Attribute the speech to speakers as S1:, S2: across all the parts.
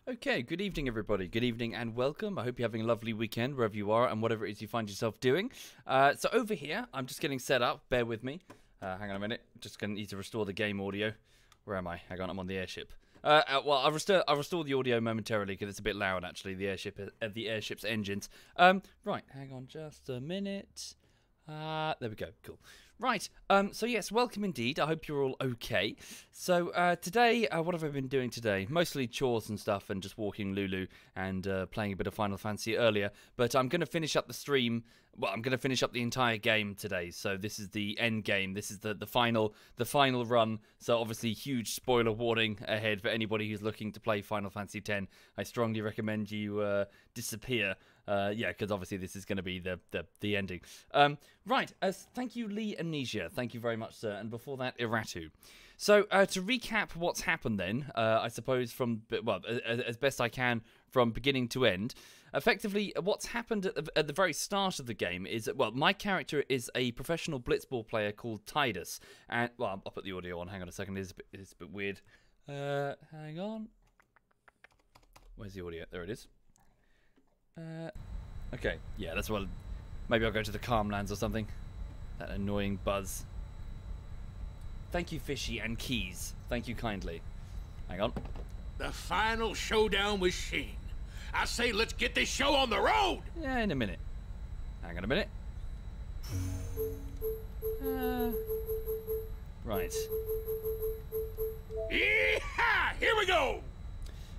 S1: Okay, good evening everybody. Good evening and welcome. I hope you're having a lovely weekend wherever you are and whatever it is you find yourself doing. So over here, I'm just getting set up. Bear with me. Hang on a minute. Just going to need to restore the game audio. Where am I? Hang on, I'm on the airship. Well, I'll restore the audio momentarily because it's a bit loud actually, the airship's engines. Right, hang on just a minute. There we go, cool. Right, so yes, welcome indeed. I hope you're all okay. So, today, what have I been doing today? Mostly chores and stuff and just walking Lulu and playing a bit of Final Fantasy earlier. But I'm going to finish up the stream. Well, I'm going to finish up the entire game today. So this is the end game. This is the final run. So obviously, huge spoiler warning ahead for anybody who's looking to play Final Fantasy X. I strongly recommend you disappear. Yeah, because obviously this is going to be the ending. Right, thank you, Lee Amnesia. Thank you very much, sir. And before that, Iratu. So, to recap what's happened then, I suppose from, well, as best I can from beginning to end, effectively, what's happened at the very start of the game is, well, my character is a professional blitzball player called Tidus. And, well, I'll put the audio on. Hang on a second. It's a bit weird. Hang on. Where's the audio? There it is. Okay, yeah, that's well. Maybe I'll go to the Calmlands or something. That annoying buzz. Thank you, Fishy and Keys. Thank you kindly. Hang on.
S2: The final showdown with Sheen. I say let's get this show on the road!
S1: Yeah, in a minute. Hang on a minute. Right.
S2: Yeehaw! Here we go!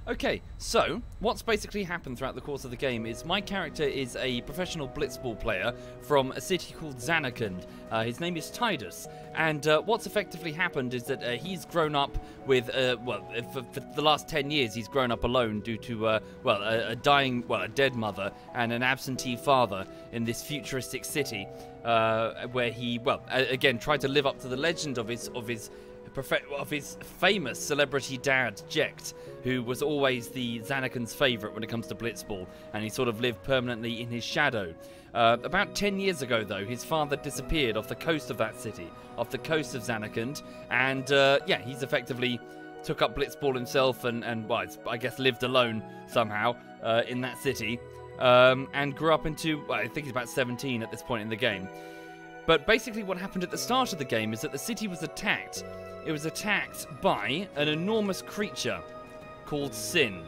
S1: Okay, so what's basically happened throughout the course of the game is my character is a professional blitzball player from a city called Zanarkand. His name is Tidus, and what's effectively happened is that he's grown up with, well, for the last 10 years he's grown up alone due to, well, a dead mother and an absentee father in this futuristic city, where he, well, again, tried to live up to the legend of his famous celebrity dad, Jecht, who was always the Zanarkand's favourite when it comes to blitzball, and he sort of lived permanently in his shadow. About 10 years ago, though, his father disappeared off the coast of that city, off the coast of Zanarkand, and yeah, he's effectively took up blitzball himself and well, I guess lived alone somehow in that city, and grew up into, well, I think he's about 17 at this point in the game. But basically what happened at the start of the game is that the city was attacked. It was attacked by an enormous creature called Sin.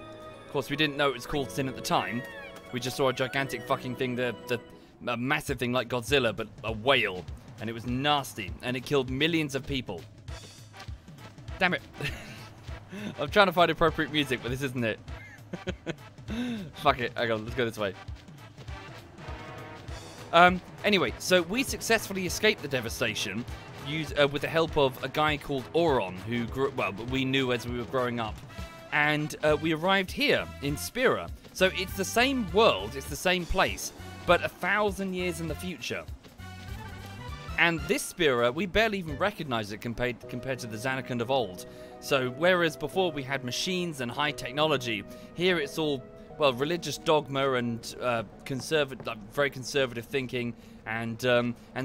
S1: Of course, we didn't know it was called Sin at the time. We just saw a gigantic fucking thing, a massive thing like Godzilla, but a whale. And it was nasty, and it killed millions of people. Damn it. I'm trying to find appropriate music, but this isn't it. Fuck it. Hang on, let's go this way. Anyway, so we successfully escaped the devastation with the help of a guy called Auron, who we knew as we were growing up. And we arrived here in Spira. So it's the same world, it's the same place, but 1,000 years in the future. And this Spira, we barely even recognize it compared to the Zanarkand of old. So whereas before we had machines and high technology, here it's all, well, religious dogma and very conservative thinking, and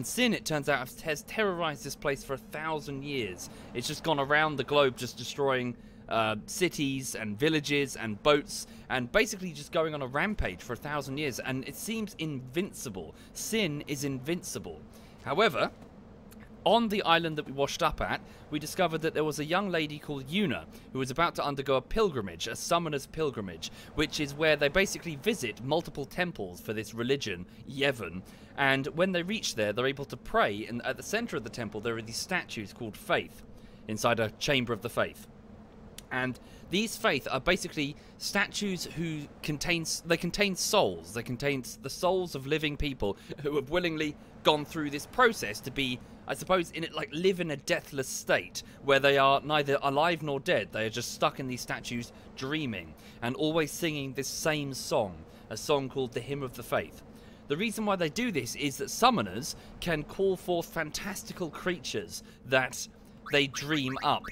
S1: Sin, it turns out, has terrorized this place for 1,000 years. It's just gone around the globe, just destroying cities and villages and boats, and basically just going on a rampage for 1,000 years. And it seems invincible. Sin is invincible. However, on the island that we washed up at, we discovered that there was a young lady called Yuna who was about to undergo a pilgrimage, a summoner's pilgrimage, which is where they basically visit multiple temples for this religion, Yevon. And when they reach there, they're able to pray, and at the center of the temple there are these statues called Faith, inside a chamber of the Faith. And these Faith are basically statues who contain souls. They contain the souls of living people who have willingly gone through this process to be, I suppose, live in a deathless state where they are neither alive nor dead. They are just stuck in these statues dreaming and always singing this same song, a song called the Hymn of the Faith. The reason why they do this is that summoners can call forth fantastical creatures that they dream up.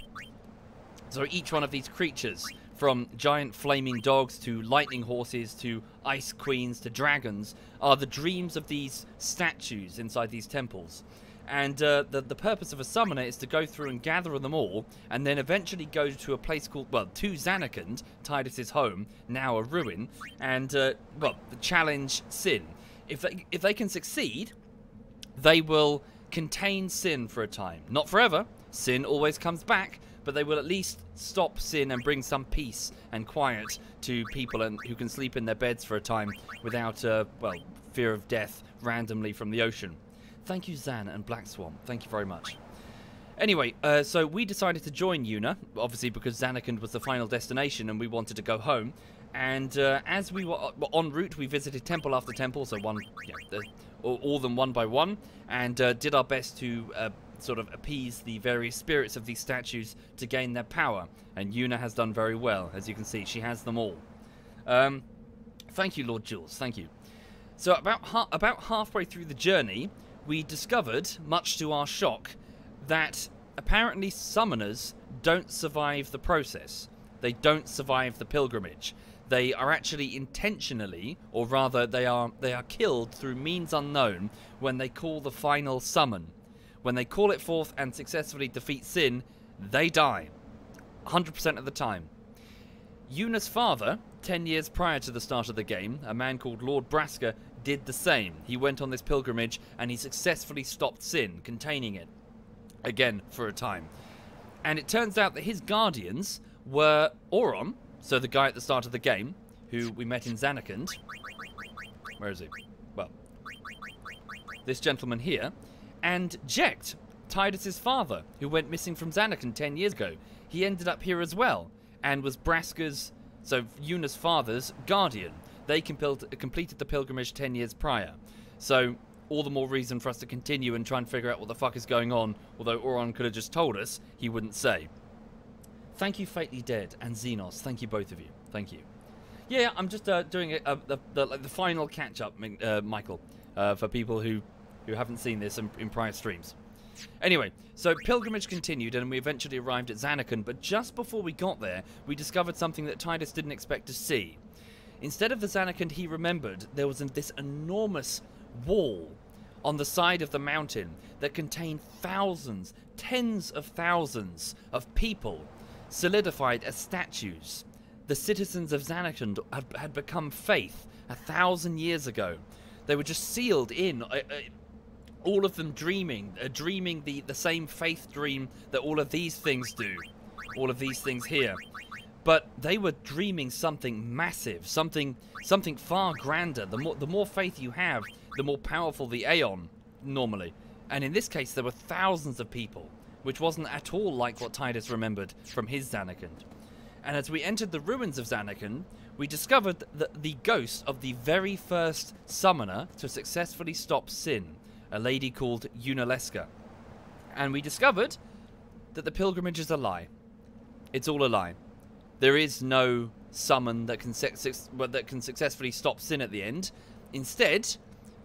S1: So each one of these creatures, from giant flaming dogs to lightning horses to ice queens to dragons, are the dreams of these statues inside these temples. And the purpose of a summoner is to go through and gather them all, and then eventually go to a place called, well, to Zanarkand, Tidus's home, now a ruin, and, well, challenge Sin. If they can succeed, they will contain Sin for a time. Not forever. Sin always comes back, but they will at least stop Sin and bring some peace and quiet to people who can sleep in their beds for a time without, well, fear of death randomly from the ocean. Thank you, Zan and Black Swamp. Thank you very much. Anyway, so we decided to join Yuna, obviously because Zanarkand was the final destination and we wanted to go home. And as we were en route, we visited temple after temple, so all of them one by one, and did our best to sort of appease the various spirits of these statues to gain their power. And Yuna has done very well, as you can see. She has them all. Thank you, Lord Jules. Thank you. So about halfway through the journey, we discovered, much to our shock, that apparently summoners don't survive the process. They don't survive the pilgrimage. They are actually intentionally, or rather they are killed through means unknown when they call the final summon. When they call it forth and successfully defeat Sin, they die. 100% of the time. Yuna's father, 10 years prior to the start of the game, a man called Lord Brasker, did the same. He went on this pilgrimage and he successfully stopped Sin, containing it. Again, for a time. And it turns out that his guardians were Auron, so the guy at the start of the game, who we met in Zanarkand. Where is he? Well, this gentleman here. And Jecht, Tidus's father, who went missing from Zanarkand 10 years ago. He ended up here as well, and was Brasker's, so Yuna's father's, guardian. They completed the pilgrimage 10 years prior. So, all the more reason for us to continue and try and figure out what the fuck is going on, although Auron could have just told us, he wouldn't say. Thank you, Fatally Dead, and Xenos. Thank you, both of you. Thank you. Yeah, I'm just doing the final catch-up, Michael, for people who haven't seen this in prior streams. Anyway, so pilgrimage continued and we eventually arrived at Zanarkand, but just before we got there, we discovered something that Tidus didn't expect to see. Instead of the Zanarkand he remembered, there was this enormous wall on the side of the mountain that contained thousands, tens of thousands of people solidified as statues. The citizens of Zanarkand had become faith 1,000 years ago. They were just sealed in, all of them dreaming the same faith dream that all of these things do, all of these things here. But they were dreaming something massive, something far grander. The more faith you have, the more powerful the Aeon, normally. And in this case, there were thousands of people, which wasn't at all like what Tidus remembered from his Zanarkand. And as we entered the ruins of Zanarkand, we discovered the ghost of the very first summoner to successfully stop Sin, a lady called Yunaleska. And we discovered that the pilgrimage is a lie. It's all a lie. There is no summon that can successfully stop Sin at the end. Instead,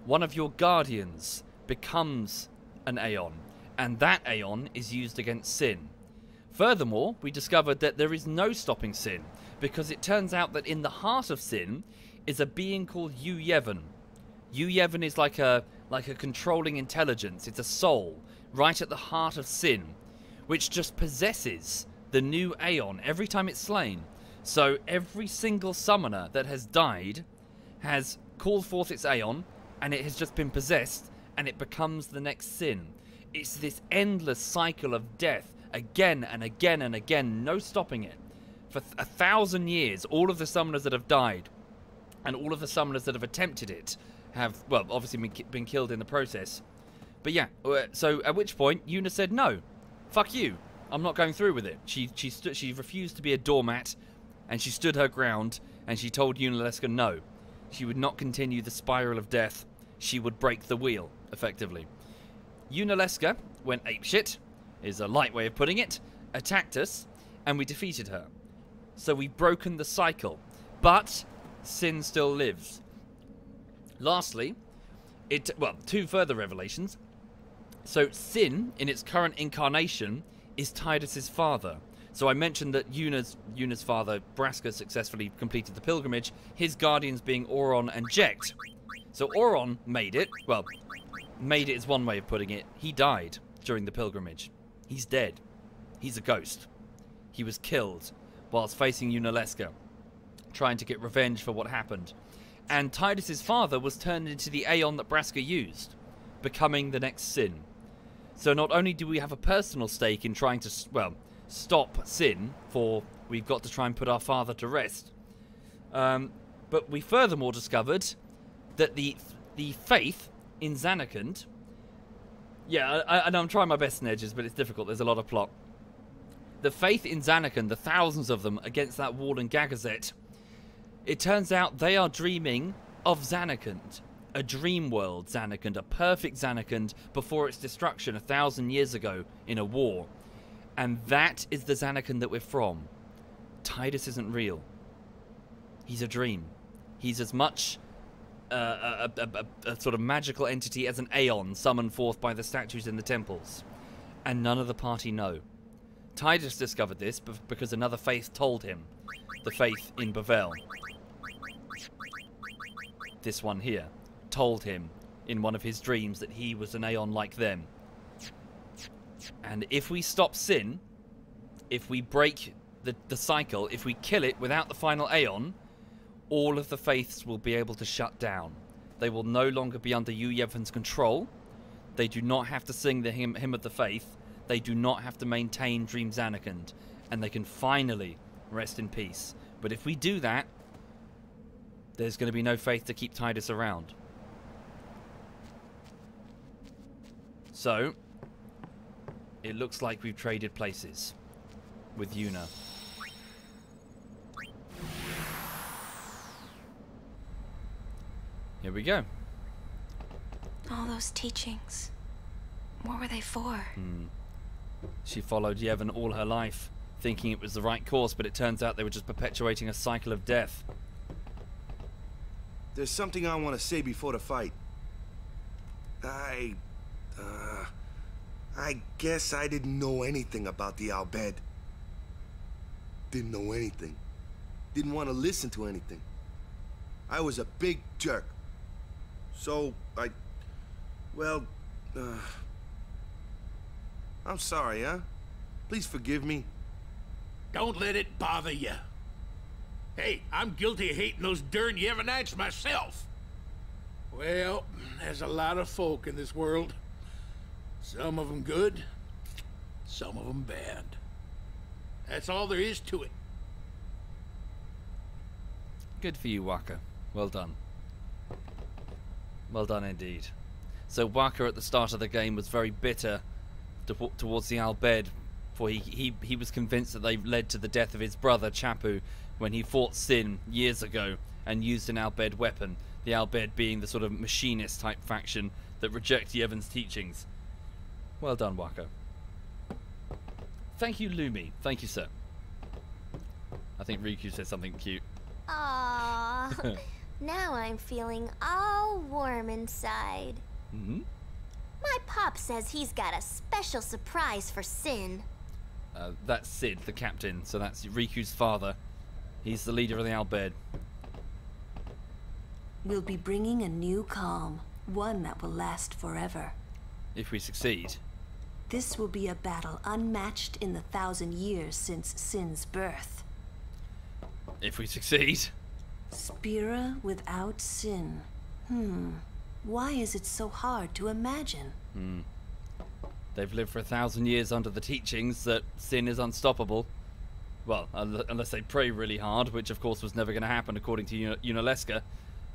S1: one of your guardians becomes an Aeon, and that Aeon is used against Sin. Furthermore, we discovered that there is no stopping Sin, because it turns out that in the heart of Sin is a being called Yu-Yevon. Yu-Yevon is like a controlling intelligence. It's a soul right at the heart of Sin, which just possesses the new Aeon every time it's slain. So every single summoner that has died has called forth its Aeon, and it has just been possessed, and it becomes the next Sin. It's this endless cycle of death, again and again and again, no stopping it. For 1,000 years, all of the summoners that have died, and all of the summoners that have attempted it, have, well, obviously been killed in the process. But yeah, so at which point, Yuna said, no, fuck you. I'm not going through with it. She refused to be a doormat, and she stood her ground, and she told Yunaleska no. She would not continue the spiral of death. She would break the wheel, effectively. Yunaleska went apeshit, is a light way of putting it, attacked us, and we defeated her. So we've broken the cycle. But Sin still lives. Lastly, two further revelations. So Sin, in its current incarnation, is Tidus's father. So I mentioned that Yuna's father, Brasker, successfully completed the pilgrimage, his guardians being Auron and Jecht. So Auron made it, well, made it is one way of putting it. He died during the pilgrimage. He's dead. He's a ghost. He was killed whilst facing Yunalesca, trying to get revenge for what happened. And Titus's father was turned into the Aeon that Braska used, becoming the next Sin. So not only do we have a personal stake in trying to, well, stop Sin, for we've got to try and put our father to rest, but we furthermore discovered that the faith in Zanarkand, and I'm trying my best, Nedges, but it's difficult. There's a lot of plot. The faith in Zanarkand, the thousands of them against that wall in Gagazet, it turns out they are dreaming of Zanarkand, a dream world Zanarkand, a perfect Zanarkand before its destruction 1,000 years ago in a war. And that is the Zanarkand that we're from. Titus isn't real. He's a dream. He's as much a sort of magical entity as an Aeon summoned forth by the statues in the temples. And none of the party know. Titus discovered this because another faith told him. The faith in Bavel. This one here told him in one of his dreams that he was an Aeon like them. And if we stop Sin, if we break the cycle, if we kill it without the final Aeon, all of the faiths will be able to shut down. They will no longer be under Yevon's control. They do not have to sing the hymn of the faith. They do not have to maintain Dream Zanarkand. And they can finally rest in peace. But if we do that, there's going to be no faith to keep Titus around. So, it looks like we've traded places with Yuna. Here we go.
S3: All those teachings, what were they for?
S1: She followed Yevon all her life, thinking it was the right course, but it turns out they were just perpetuating a cycle of death.
S4: There's something I want to say before the fight. I guess I didn't know anything about the Al Bhed. Didn't know anything. Didn't want to listen to anything. I was a big jerk. So, I'm sorry, huh? Please forgive me.
S2: Don't let it bother you. Hey, I'm guilty of hating those darn Yevonites myself. Well, there's a lot of folk in this world. Some of them good, some of them bad. That's all there is to it.
S1: Good for you, Waka. Well done. Well done indeed. So Waka at the start of the game was very bitter towards the Al Bhed, for he was convinced that they led to the death of his brother Chapu when he fought Sin years ago and used an Al Bhed weapon. The Al Bhed being the sort of machinist type faction that reject Yevon's teachings. Well done, Waka. Thank you, Lumi. Thank you, sir. I think Riku said something cute.
S5: Aww. Now I'm feeling all warm inside. My pop says he's got a special surprise for Sin.
S1: That's Sid, the captain, so that's Riku's father. He's the leader of the Al Bhed.
S6: We'll be bringing a new calm, one that will last forever.
S1: If we succeed.
S6: This will be a battle unmatched in the 1,000 years since Sin's birth.
S1: If we succeed.
S6: Spira without Sin. Why is it so hard to imagine?
S1: They've lived for 1,000 years under the teachings that Sin is unstoppable. Well, unless they pray really hard, which of course was never going to happen according to Yunalesca.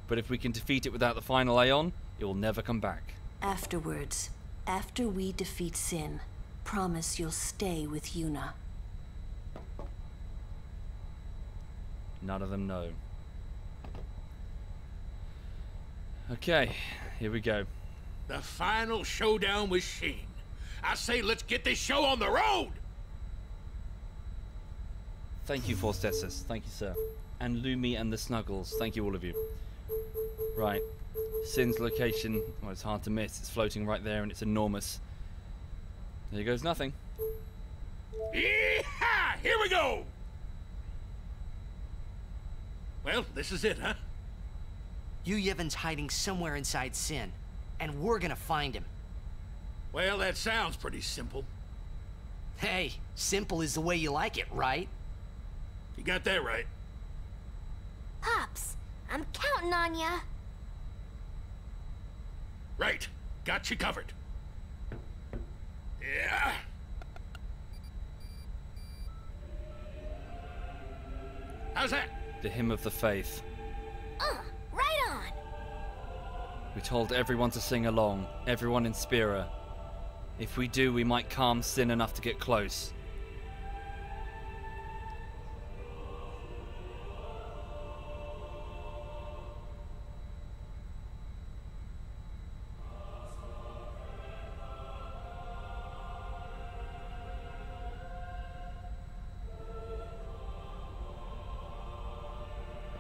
S1: But if we can defeat it without the final Aeon, it will never come back.
S6: Afterwards, after we defeat Sin, promise you'll stay with Yuna.
S1: None of them know. Okay, here we go.
S2: The final showdown with Sheen. I say let's get this show on the road!
S1: Thank you, Forstessus. Thank you, sir. And Lumi and the Snuggles. Thank you, all of you. Right. Sin's location. Well, it's hard to miss. It's floating right there and it's enormous. There goes nothing.
S2: Yeehaw! Here we go! Well, this is it, huh?
S7: Yevon's hiding somewhere inside Sin. and we're gonna find him.
S2: Well, that sounds pretty simple.
S7: Hey, simple is the way you like it, right?
S2: You got that right.
S5: Pops, I'm counting on ya.
S2: Right. Got you covered. Yeah. How's that?
S1: The hymn of the faith.
S5: Right on.
S1: We told everyone to sing along, everyone in Spira. If we do, we might calm Sin enough to get close.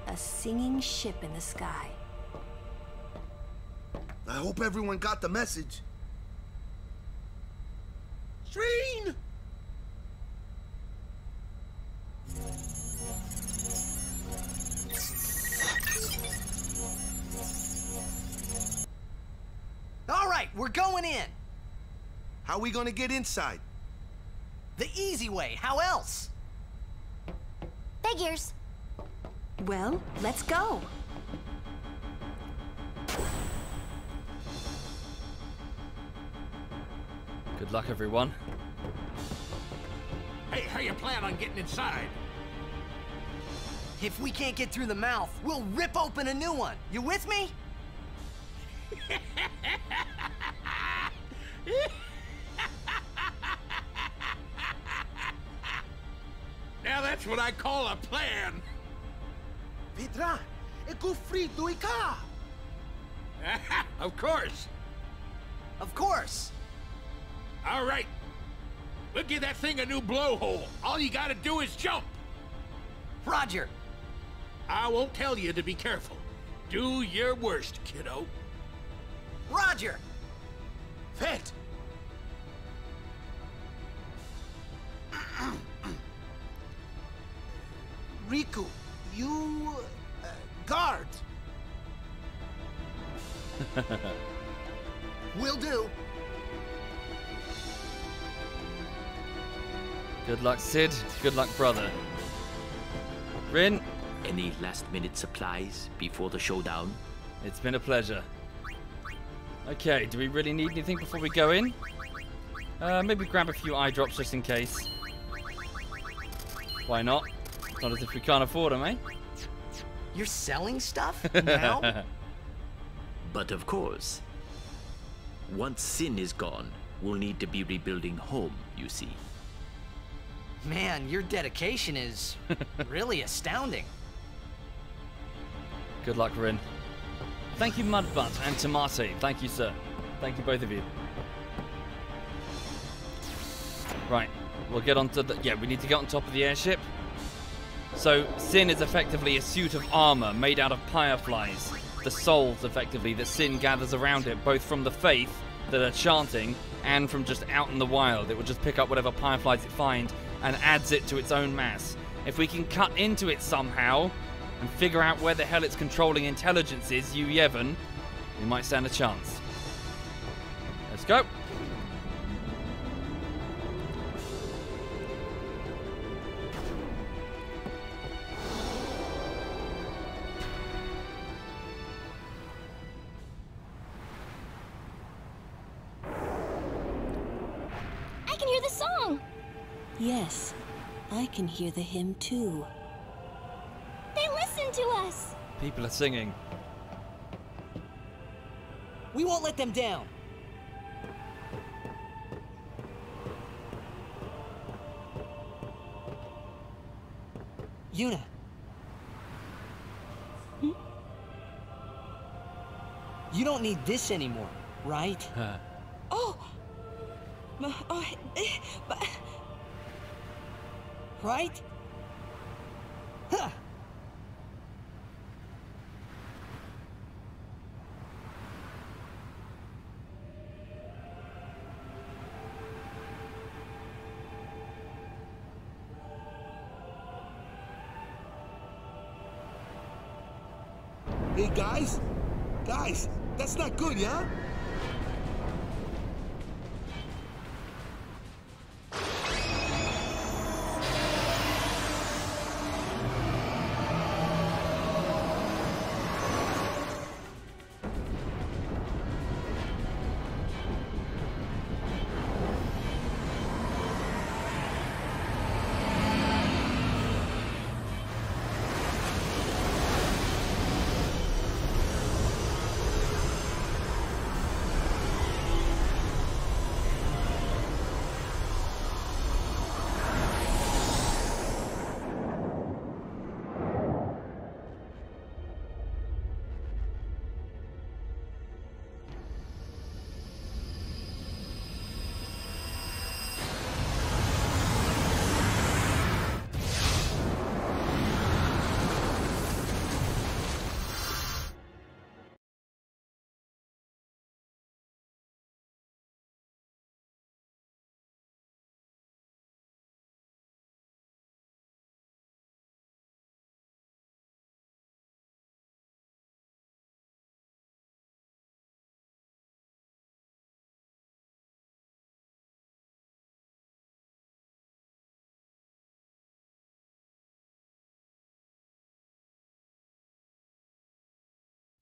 S6: A singing ship in the sky.
S4: I hope everyone got the message.
S2: Shreen!
S7: All right, we're going in.
S4: How we gonna get inside?
S7: The easy way, how else?
S5: Figures.
S6: Well, let's go.
S1: Good luck, everyone.
S2: Hey, how you plan on getting inside?
S7: If we can't get through the mouth, we'll rip open a new one. You with me?
S2: Now that's what I call a plan.
S4: Petra, e gufrito ika.
S2: Of course.
S7: Of course.
S2: All right. We'll give that thing a new blowhole. All you gotta do is jump.
S7: Roger.
S2: I won't tell you to be careful. Do your worst, kiddo.
S7: Roger.
S4: Fet. Riku, you guard.
S7: Will do.
S1: Good luck, Sid. Good luck, brother. Rin,
S8: Any last-minute supplies before the showdown?
S1: it's been a pleasure. Okay, do we really need anything before we go in? Maybe grab a few eye drops just in case. Why not? It's not as if we can't afford them, eh?
S7: You're selling stuff now?
S8: But of course. Once Sin is gone, we'll need to be rebuilding home, you see.
S7: Man, your dedication is really astounding.
S1: Good luck, Rin. Thank you, Mudbutt and Tomate. Thank you, sir. Thank you, both of you. Right, we'll get onto the... Yeah, we need to get on top of the airship. So, Sin is effectively a suit of armor made out of fireflies. The souls, effectively, that Sin gathers around it, both from the faith that are chanting and from just out in the wild. It will just pick up whatever fireflies it finds and adds it to its own mass. If we can cut into it somehow and figure out where the hell its controlling intelligence is, you Yevon, we might stand a chance. Let's go.
S5: I can hear the song.
S6: Yes, I can hear the hymn too.
S5: They listen to us.
S1: People are singing.
S7: We won't let them down. Yuna. You don't need this anymore, right?
S6: Oh!
S7: Right? Huh.
S4: Hey, guys, that's not good, yeah?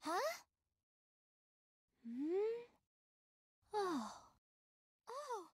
S5: Huh? Hmm? Oh. Oh.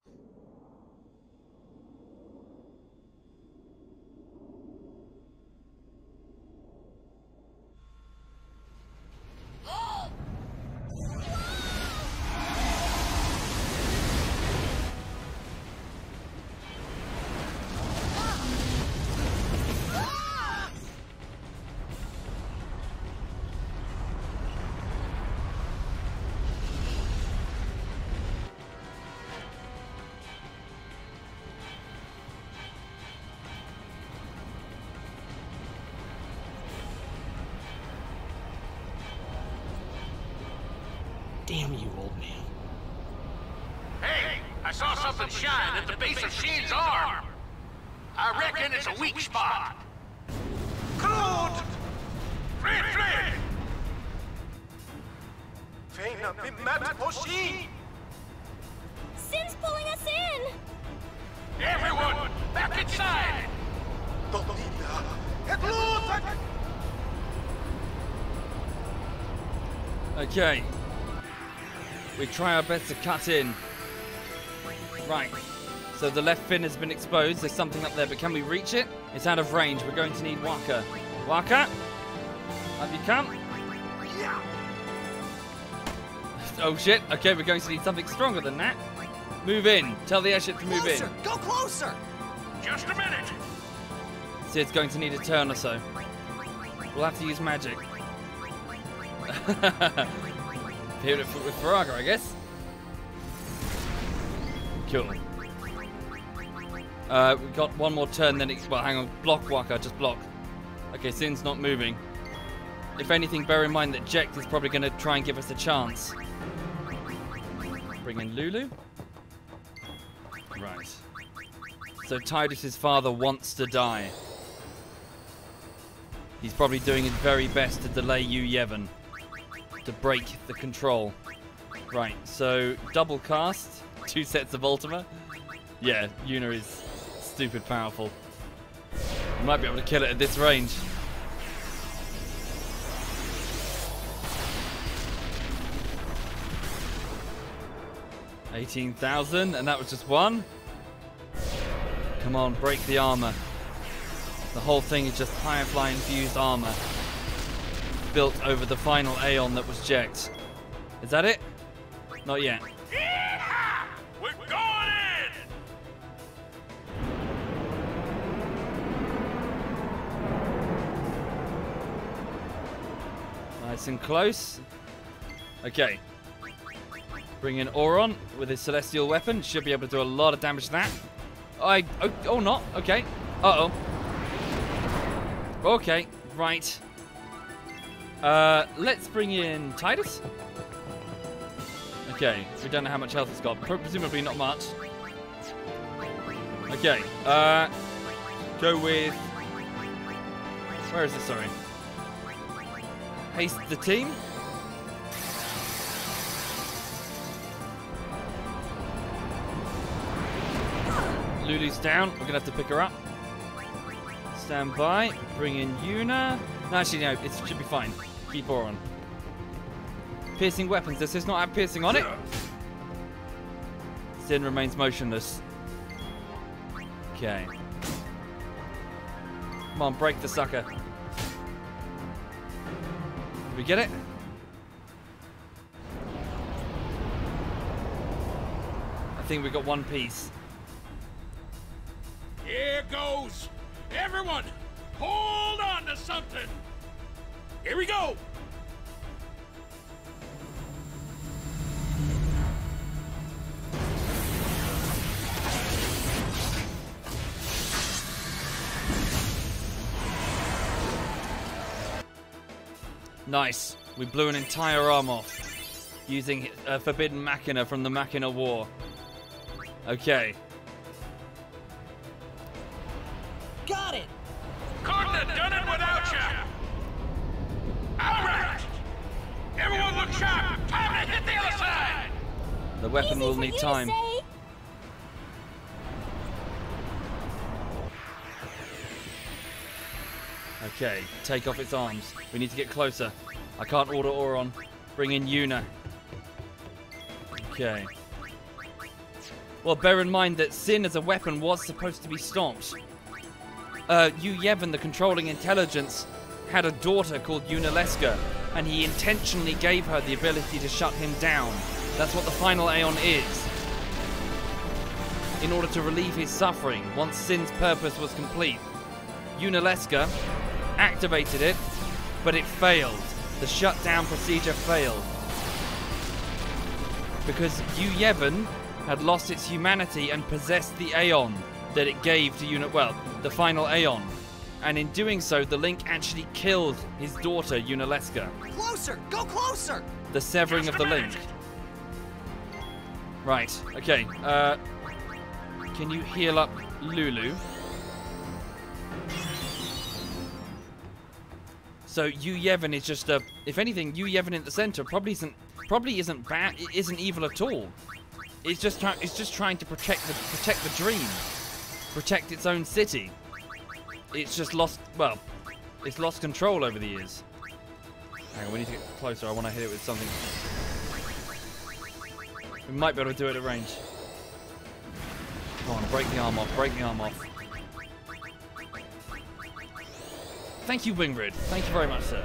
S9: Damn you, old man.
S2: Hey, I saw something shine at the base of Sheen's arm. I reckon it's a weak spot. Claude! Fred!
S5: Sin's pulling us in!
S2: Everyone, back inside!
S1: Okay. We try our best to cut in. Right. So the left fin has been exposed. There's something up there, but can we reach it? It's out of range. We're going to need Waka. Waka? Up you come. Oh shit. Okay, we're going to need something stronger than that. Move in. Tell the airship to move in.
S7: Go closer!
S2: Just a minute!
S1: See, it's going to need a turn or so. We'll have to use magic. Hit it with Faraga, I guess. Cool. We've got one more turn, then it's... Well, hang on. Block, Waka. Just block. Okay, Sin's not moving. If anything, bear in mind that Jekt is probably going to try and give us a chance. Bring in Lulu. Right. So Tidus's father wants to die. He's probably doing his very best to delay you, Yevon, to break the control. Right, so double cast, 2 sets of Ultima. Yeah, Yuna is stupid powerful. You might be able to kill it at this range. $18,000, and that was just one. Come on, break the armor. The whole thing is just Firefly infused armor built over the final Aeon that was Jekt. Is that it? Not yet.
S2: Yeah! We're going in!
S1: Nice and close. Okay. Bring in Auron with his celestial weapon. Should be able to do a lot of damage to that. Oh, not. Okay. Uh-oh. Okay, right. Let's bring in Tidus. Okay, we don't know how much health it's got. Presumably not much. Okay, go with... Where is it, sorry? Haste the team. Lulu's down. We're going to have to pick her up. Stand by. Bring in Yuna. No, actually, no. It should be fine. Keep her on. Piercing weapons. Does this not have piercing on it? Sin remains motionless. Okay. Come on, break the sucker. Did we get it? I think we got one piece.
S2: Here goes! Everyone, hold on to something! Here we go!
S1: Nice. We blew an entire arm off using a forbidden machina from the Machina War. Okay.
S7: Got it!
S2: Couldn't have done it without you! Alright! Everyone look sharp! Time to hit the other side!
S1: The weapon will need time. Okay, take off its arms. We need to get closer. I can't order Oron. Bring in Yuna. Okay. Well, bear in mind that Sin as a weapon was supposed to be stopped. Yu Yevon, the controlling intelligence, had a daughter called Yunalesca, and he intentionally gave her the ability to shut him down. That's what the final Aeon is. In order to relieve his suffering, once Sin's purpose was complete. Yunalesca activated it, but it failed. The shutdown procedure failed. Because Yu Yevon had lost its humanity and possessed the Aeon that it gave to the final Aeon. And in doing so, the Link actually killed his daughter, Yunalesca.
S7: Closer! Go closer!
S1: The severing of the Link. Right, okay. Can you heal up Lulu? So Yu Yevon is just if anything, Yu Yevon in the center probably isn't bad. It isn't evil at all. It's just trying to protect the dream, protect its own city. It's just lost. Well, it's lost control over the years. Hang on, we need to get closer. I want to hit it with something. We might be able to do it at range. Come on, break the arm off. Break the arm off. Thank you, Wingrid. Thank you very much, sir.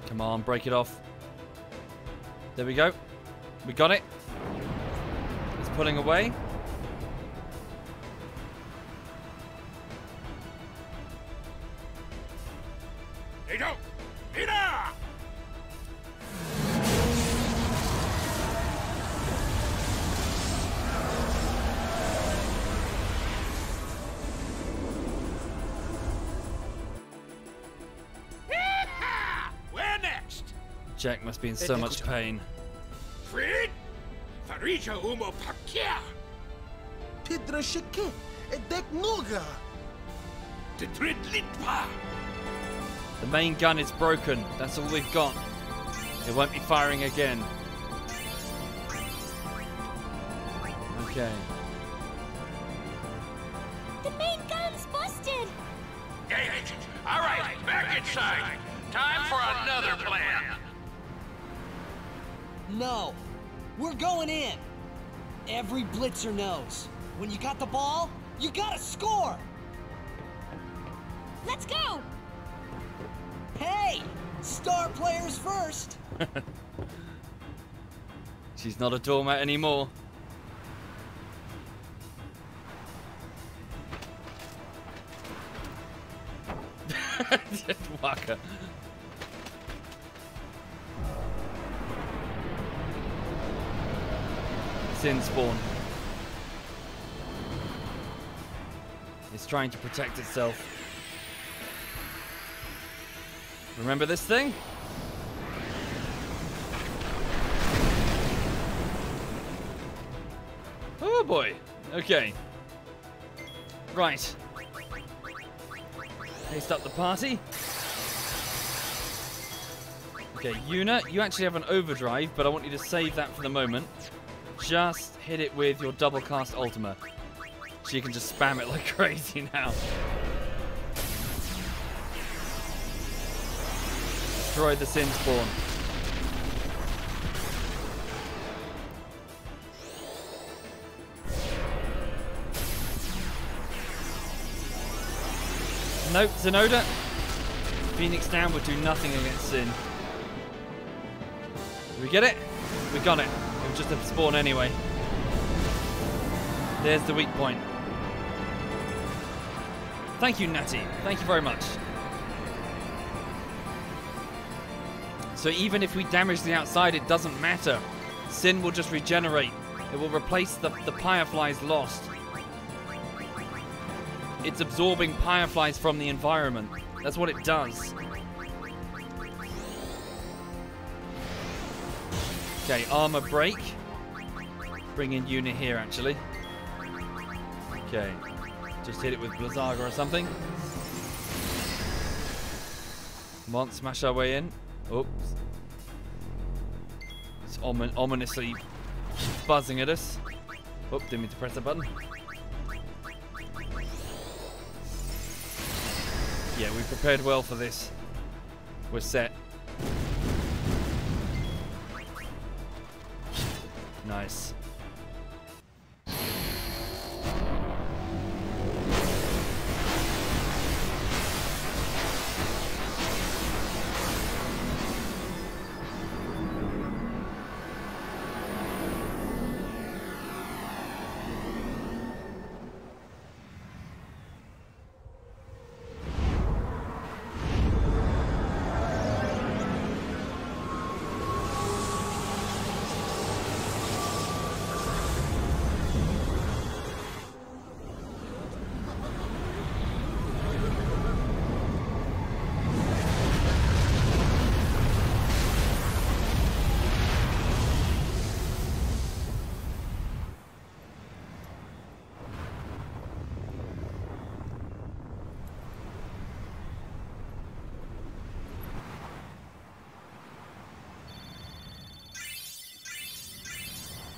S1: Come on, break it off. There we go. We got it. It's pulling away.
S2: Hey, don't! Ida! Where next?
S1: Jack must be in so much pain.
S2: Fred? Farija umo pakia.
S4: Pidra shike, edek nuga.
S2: Tetrid litpa.
S1: The main gun is broken. That's all we've got. It won't be firing again. Okay.
S5: The main gun's busted.
S2: Hey, all right, back inside. Time for another plan.
S7: No. We're going in. Every blitzer knows. When you got the ball, you gotta score.
S5: Let's go.
S7: Hey! Star players first!
S1: She's not a doormat anymore. Waka. Sin spawn. It's trying to protect itself. Remember this thing? Oh boy. Okay. Right. Haste up the party. Okay, Yuna, you actually have an overdrive, but I want you to save that for the moment. Just hit it with your double cast ultimate. So you can just spam it like crazy now. Destroy the Sin spawn. Nope, Zenoda. Phoenix down would do nothing against Sin. Did we get it? We got it. It was just a spawn anyway. There's the weak point. Thank you, Natty. Thank you very much. So even if we damage the outside, it doesn't matter. Sin will just regenerate. It will replace the Fireflies lost. It's absorbing Fireflies from the environment. That's what it does. Okay, armor break. Bring in Yuna here, actually. Okay. Just hit it with Blizzaga or something. Come on, smash our way in. Oops. It's ominously buzzing at us. Oop, didn't mean to press the button. Yeah, we prepared well for this. We're set. Nice.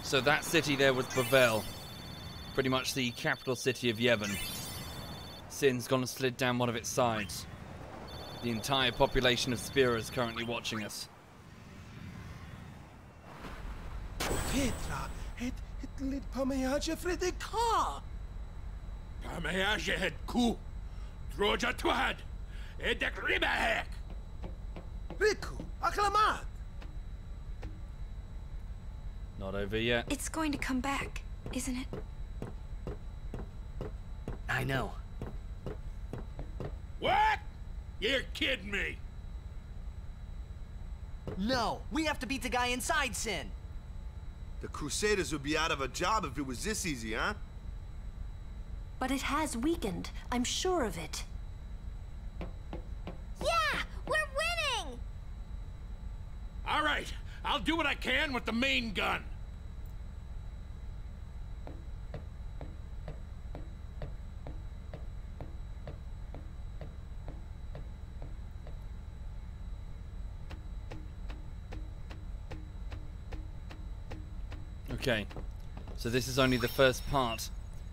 S1: So that city there was Bavel, pretty much the capital city of Yevon. Sin's gone and slid down one of its sides. The entire population of Spira is currently watching us.
S4: Petra, het lid pamejage Fredeka.
S2: Pamejage het ku. Droja twad. Edek ribahek.
S4: Riku, aklamat.
S1: Not over yet.
S3: It's going to come back, isn't it?
S7: I know.
S2: What? You're kidding me.
S7: No, we have to beat the guy inside Sin.
S4: The Crusaders would be out of a job if it was this easy, huh?
S6: But it has weakened. I'm sure of it.
S5: Yeah, we're winning!
S2: All right, I'll do what I can with the main gun.
S1: Okay, so this is only the first part.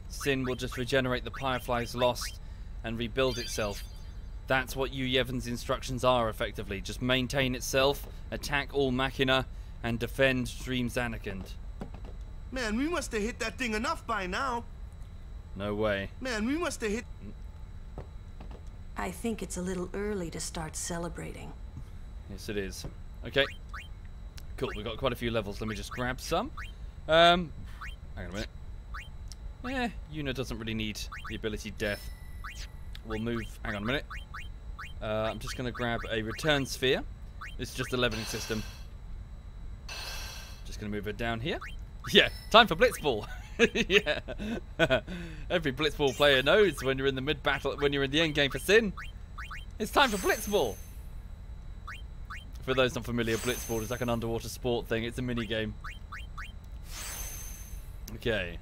S1: Sin will just regenerate the Fireflies lost and rebuild itself. That's what Yevon's instructions are, effectively. Just maintain itself, attack all Machina, and defend Stream Zanarkand.
S4: Man, we must have hit that thing enough by now.
S1: No way.
S4: Man, we must have hit...
S6: I think it's a little early to start celebrating.
S1: Yes, it is. Okay. Cool, we've got quite a few levels. Let me just grab some. Hang on a minute. Yuna doesn't really need the ability Death. We'll move... Hang on a minute. I'm just going to grab a return sphere. This is just a leveling system. Just going to move it down here. Yeah, time for Blitzball. Yeah. Every Blitzball player knows when you're in the mid-battle, when you're in the end game for Sin, it's time for Blitzball. For those not familiar, Blitzball is like an underwater sport thing. It's a mini game. Okay.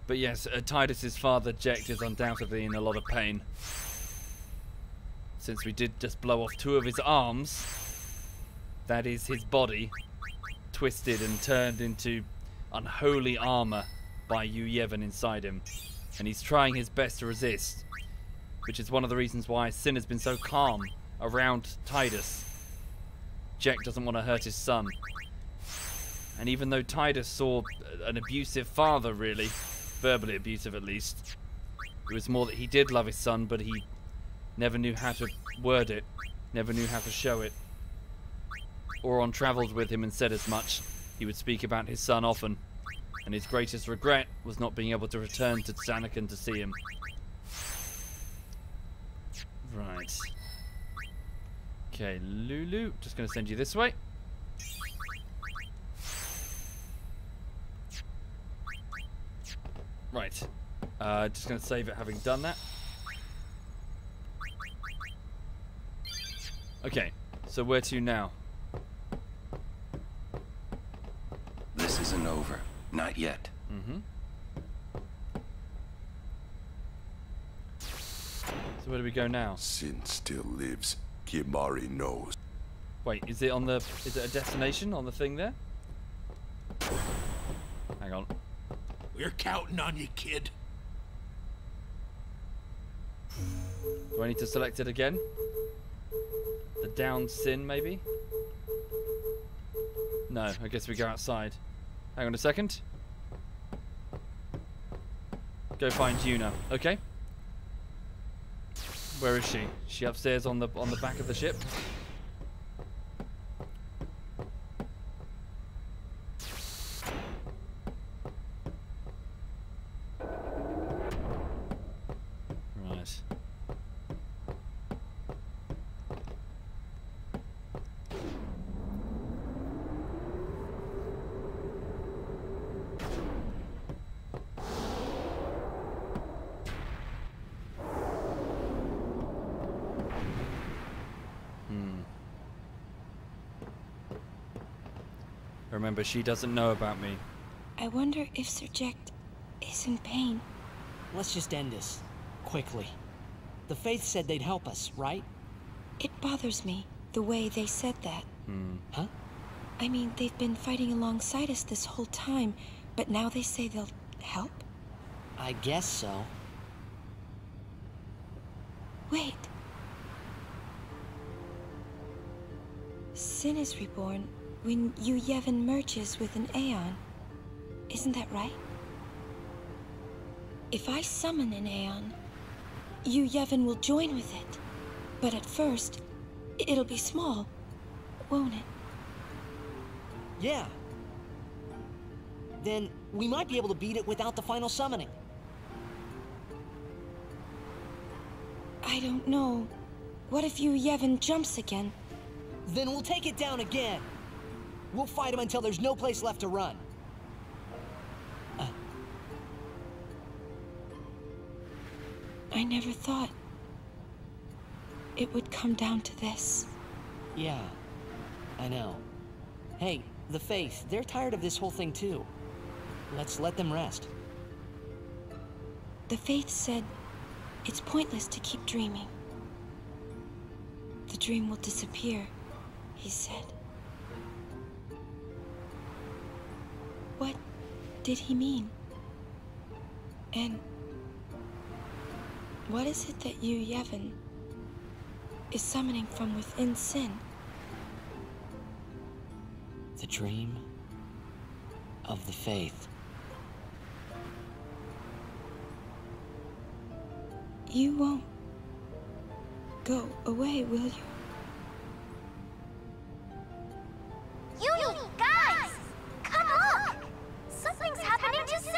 S1: But yes, Tidus's father, Jekt, is undoubtedly in a lot of pain. Since we did just blow off 2 of his arms, that is his body, twisted and turned into unholy armor by Yevon inside him. And he's trying his best to resist, which is one of the reasons why Sin has been so calm around Tidus. Jekt doesn't want to hurt his son. And even though Tidus saw an abusive father, really, verbally abusive at least, it was more that he did love his son, but he never knew how to word it, never knew how to show it. Oron travelled with him and said as much. He would speak about his son often, and his greatest regret was not being able to return to Zanarkand to see him. Right. Okay, Lulu, just going to send you this way. Right. Just going to save it having done that. Okay, so where to now?
S10: This isn't over. Not yet.
S1: Mm-hmm. So where do we go now?
S4: Sin still lives. Kimari knows.
S1: Wait, is it on the... Is it a destination on the thing there? Hang on.
S2: We're counting on you, kid.
S1: Do I need to select it again? The downed sin, maybe? No, I guess we go outside. Hang on a second. Go find Yuna. Okay. Where is she? Is she upstairs on the back of the ship? Right. Remember, she doesn't know about me.
S3: I wonder if Sir Jecht is in pain.
S7: Let's just end this. Quickly. The Faith said they'd help us, right?
S3: It bothers me, the way they said that.
S7: Huh?
S3: I mean, they've been fighting alongside us this whole time, but now they say they'll help?
S7: I guess so.
S3: Wait. Sin is reborn when Yu Yevon merges with an Aeon. Isn't that right? If I summon an Aeon, Yu Yevon will join with it. But at first, it'll be small, won't it?
S7: Yeah. Then we might be able to beat it without the final summoning.
S3: I don't know. What if Yu Yevon jumps again?
S7: Then we'll take it down again. We'll fight him until there's no place left to run.
S3: I never thought it would come down to this.
S7: Yeah, I know. Hey, the Faith, they're tired of this whole thing too. Let's let them rest.
S3: The Faith said it's pointless to keep dreaming. The dream will disappear, he said. What did he mean? And what is it that Yu Yevon is summoning from within Sin?
S7: The dream of the Faith.
S3: You won't go away, will you?
S5: You guys! Come look! Something's happening to Sin!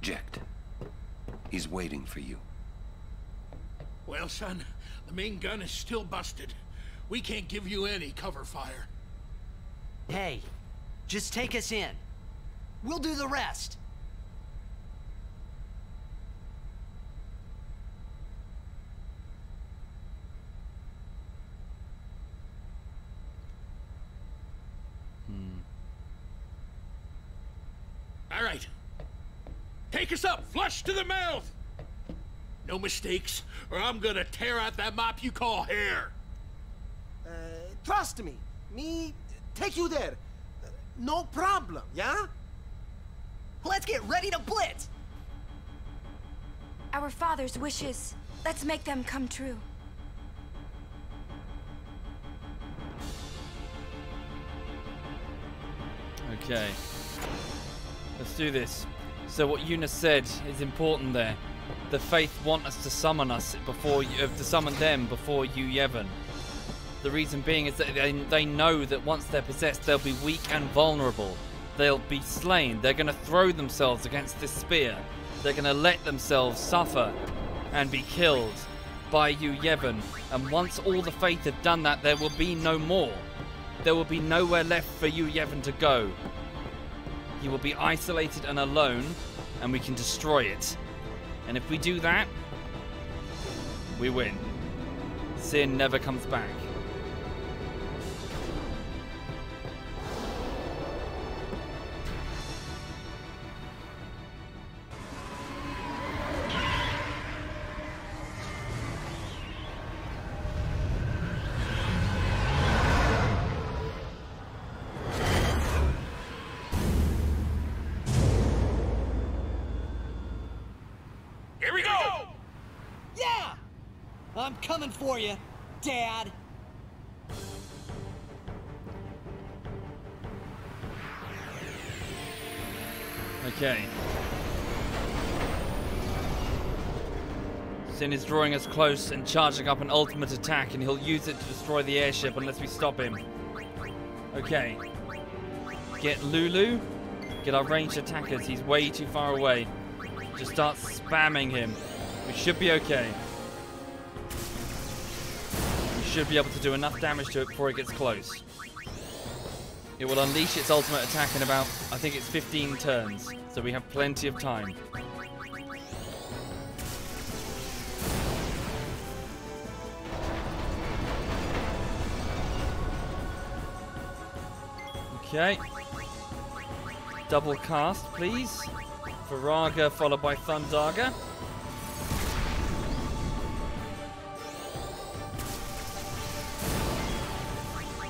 S10: Jecht. He's waiting for you.
S2: Well, son, the main gun is still busted. We can't give you any cover fire.
S7: Hey, just take us in. We'll do the rest.
S2: All right. Take us up, flush to the mouth! No mistakes, or I'm gonna tear out that mop you call hair.
S11: Trust me. Me take you there. No problem, yeah?
S7: Let's get ready to blitz!
S3: Our father's wishes. Let's make them come true.
S1: Okay. Let's do this. So what Yuna said is important there. The Faith want us to summon us before, to summon them before Yu Yevon. The reason being is that they know that once they're possessed, they'll be weak and vulnerable. They'll be slain. They're going to throw themselves against this spear. They're going to let themselves suffer and be killed by Yu Yevon. And once all the Faith have done that, there will be no more. There will be nowhere left for Yu Yevon to go. He will be isolated and alone, and we can destroy it. And if we do that, We win. Sin never comes back.
S2: Here we go!
S7: Yeah! I'm coming for you, Dad.
S1: Okay. Sin is drawing us close and charging up an ultimate attack, and he'll use it to destroy the airship unless we stop him. Okay. Get Lulu. Get our ranged attackers. He's way too far away. Just start spamming him. We should be okay. We should be able to do enough damage to it before it gets close. It will unleash its ultimate attack in about, I think it's 15 turns. So we have plenty of time. Okay. Double cast, please. Viraga followed by Thundaga.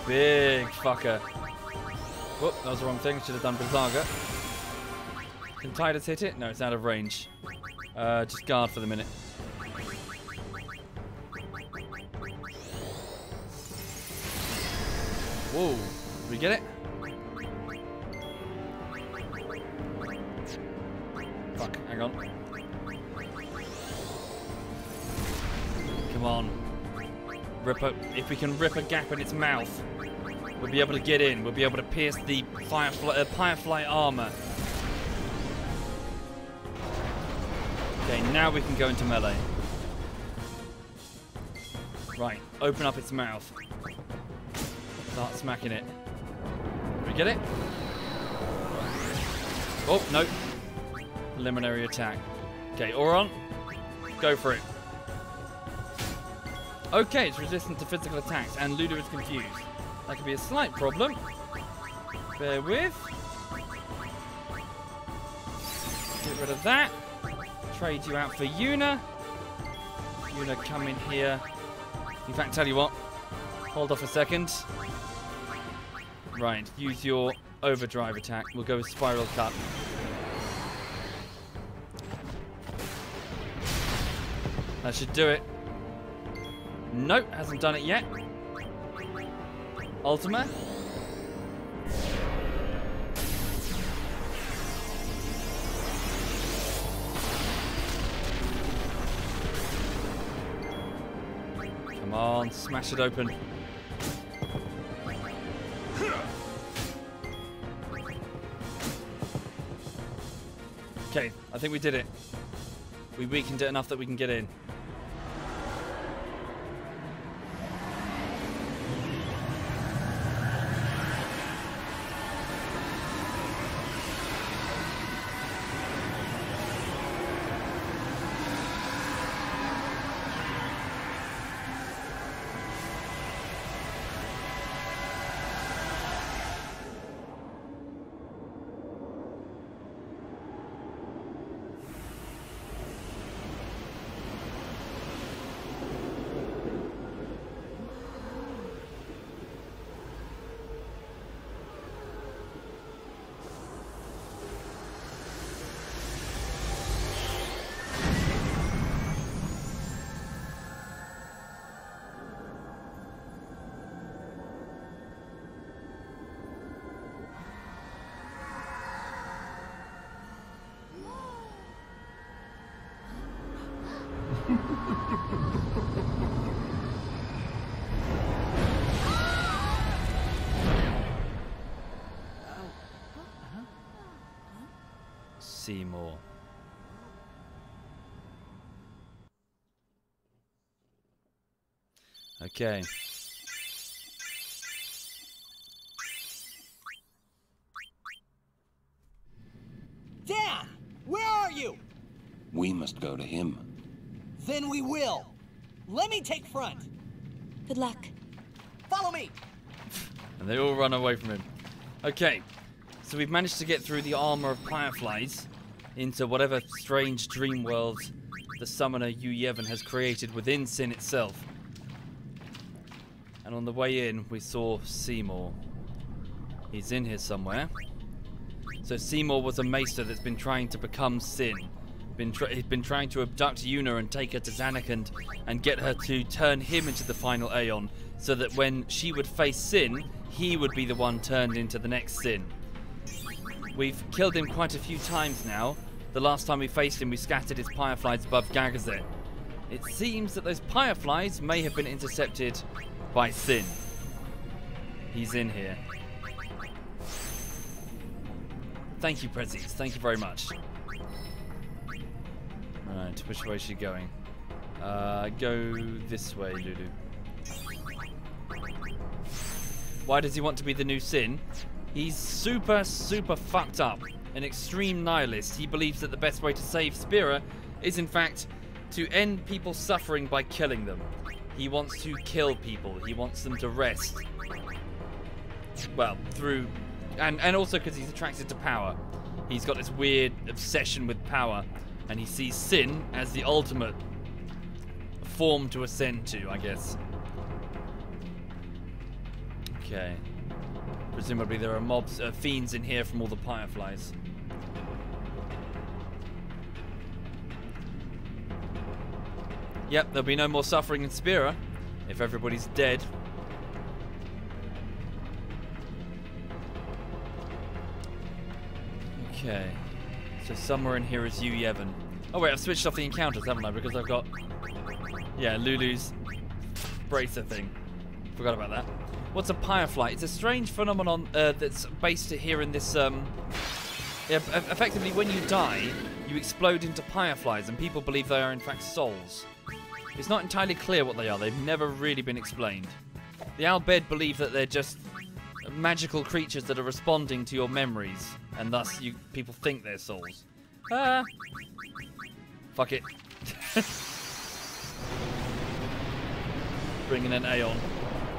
S1: Big fucker. Whoop, that was the wrong thing. Should have done Viraga. Can Tidus hit it? No, it's out of range. Just guard for the minute. Whoa. Did we get it? Fuck, hang on. Come on. If we can rip a gap in its mouth, we'll be able to get in. We'll be able to pierce the firefly armor. Okay, now we can go into melee. Right, open up its mouth. Start smacking it. Did we get it? Oh, no. Preliminary attack. Okay, Auron, go for it. Okay, it's resistant to physical attacks, and Lulu is confused. That could be a slight problem. Bear with. Get rid of that. Trade you out for Yuna. Yuna, come in here. In fact, tell you what. Hold off a second. Right, use your overdrive attack. We'll go with Spiral Cut. That should do it. Nope, hasn't done it yet. Ultima. Come on, smash it open. Okay, I think we did it. We weakened it enough that we can get in. Seymour. Okay.
S7: Dad! Where are you?
S10: We must go to him.
S7: Then we will. Let me take front.
S3: Good luck.
S7: Follow me.
S1: And they all run away from him. Okay, so we've managed to get through the armor of fireflies into whatever strange dream world the summoner Yu Yevon has created within Sin itself. And on the way in, we saw Seymour. He's in here somewhere. So Seymour was a maester that's been trying to become Sin. He's been trying to abduct Yuna and take her to Zanarkand and get her to turn him into the final Aeon, so that when she would face Sin, he would be the one turned into the next Sin. We've killed him quite a few times now. The last time we faced him, we scattered his fireflies above Gagazet. It seems that those fireflies may have been intercepted by Sin. He's in here. Thank you, Prezzies. Thank you very much. Right, which way is she going? Go this way, Lulu. Why does he want to be the new Sin? He's super fucked up. An extreme nihilist. He believes that the best way to save Spira is, in fact, to end people's suffering by killing them. He wants to kill people. He wants them to rest. Well, through... And also because he's attracted to power. He's got this weird obsession with power. And he sees Sin as the ultimate form to ascend to, I guess. Okay. Presumably there are mobs, fiends in here from all the fireflies. Yep, there'll be no more suffering in Spira if everybody's dead. Okay. So somewhere in here is Yu Yevon. Oh wait, I've switched off the encounters, haven't I? Because I've got... Yeah, Lulu's bracer thing. Forgot about that. What's a firefly? It's a strange phenomenon that's based here in this... effectively, when you die, you explode into fireflies, and people believe they are in fact souls. It's not entirely clear what they are. They've never really been explained. The Al Bhed believe that they're just magical creatures that are responding to your memories, and thus people think they're souls. Fuck it. Bring in an Aeon.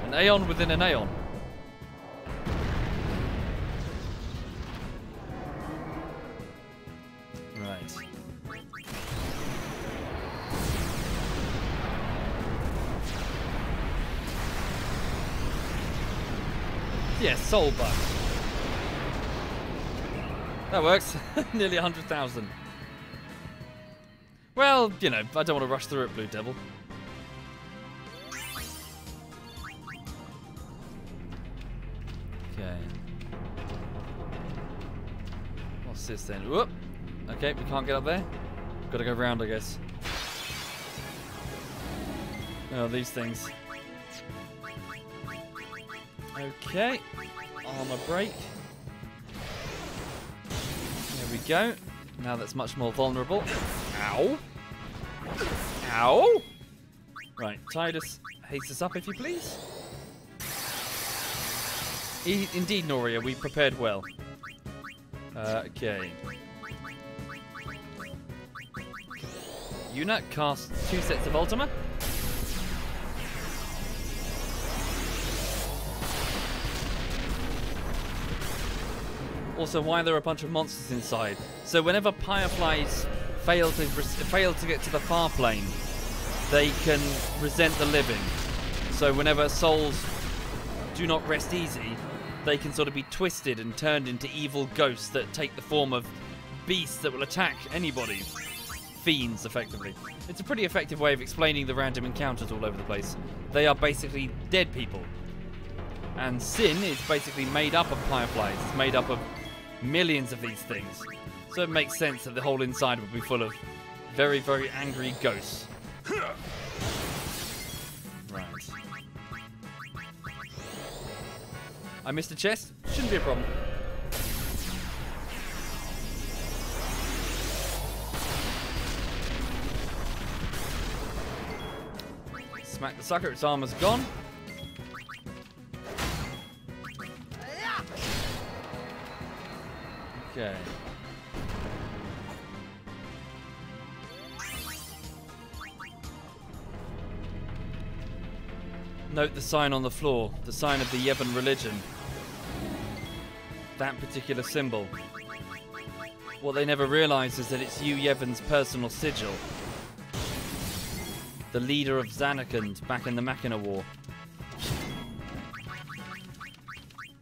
S1: An Aeon within an Aeon. Right. Yeah, soul bug. That works. Nearly 100,000. Well, you know, I don't want to rush through it, Blue Devil. Okay. What's this then? Whoop. Okay, we can't get up there. Gotta go round, I guess. Oh, these things. Okay. Armor break. There we go. Now that's much more vulnerable. Ow. Ow. Right, Tidus, haste us up if you please. Indeed, Noria, we prepared well. Okay. Yuna casts 2 sets of Ultima. Also, why are there a bunch of monsters inside? So whenever fireflies fail to get to the far plane, they can resent the living. So whenever souls do not rest easy, they can sort of be twisted and turned into evil ghosts that take the form of beasts that will attack anybody. Fiends, effectively. It's a pretty effective way of explaining the random encounters all over the place. They are basically dead people. And Sin is basically made up of fireflies. It's made up of millions of these things. So it makes sense that the whole inside would be full of very, very angry ghosts. Right. I missed a chest? Shouldn't be a problem. Smack the sucker, its armor's gone. Okay. Note the sign on the floor, the sign of the Yevon religion. That particular symbol. What they never realise is that it's Yevon's personal sigil. The leader of Zanarkand back in the Machina War.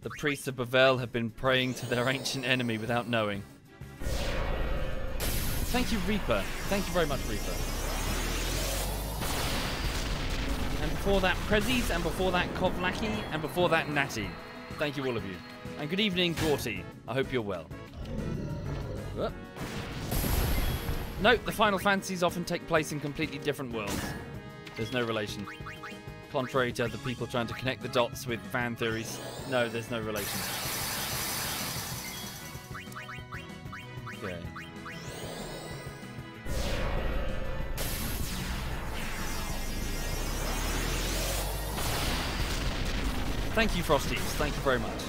S1: The priests of Bavel have been praying to their ancient enemy without knowing. Thank you, Reaper. Thank you very much, Reaper. And before that, Prezzies, and before that, Kovlaki, and before that, Natty. Thank you, all of you. And good evening, Gorty. I hope you're well. Whoop. Note, the Final Fantasies often take place in completely different worlds. There's no relation. Contrary to other people trying to connect the dots with fan theories. No, there's no relation. Okay. Thank you, Frosties. Thank you very much.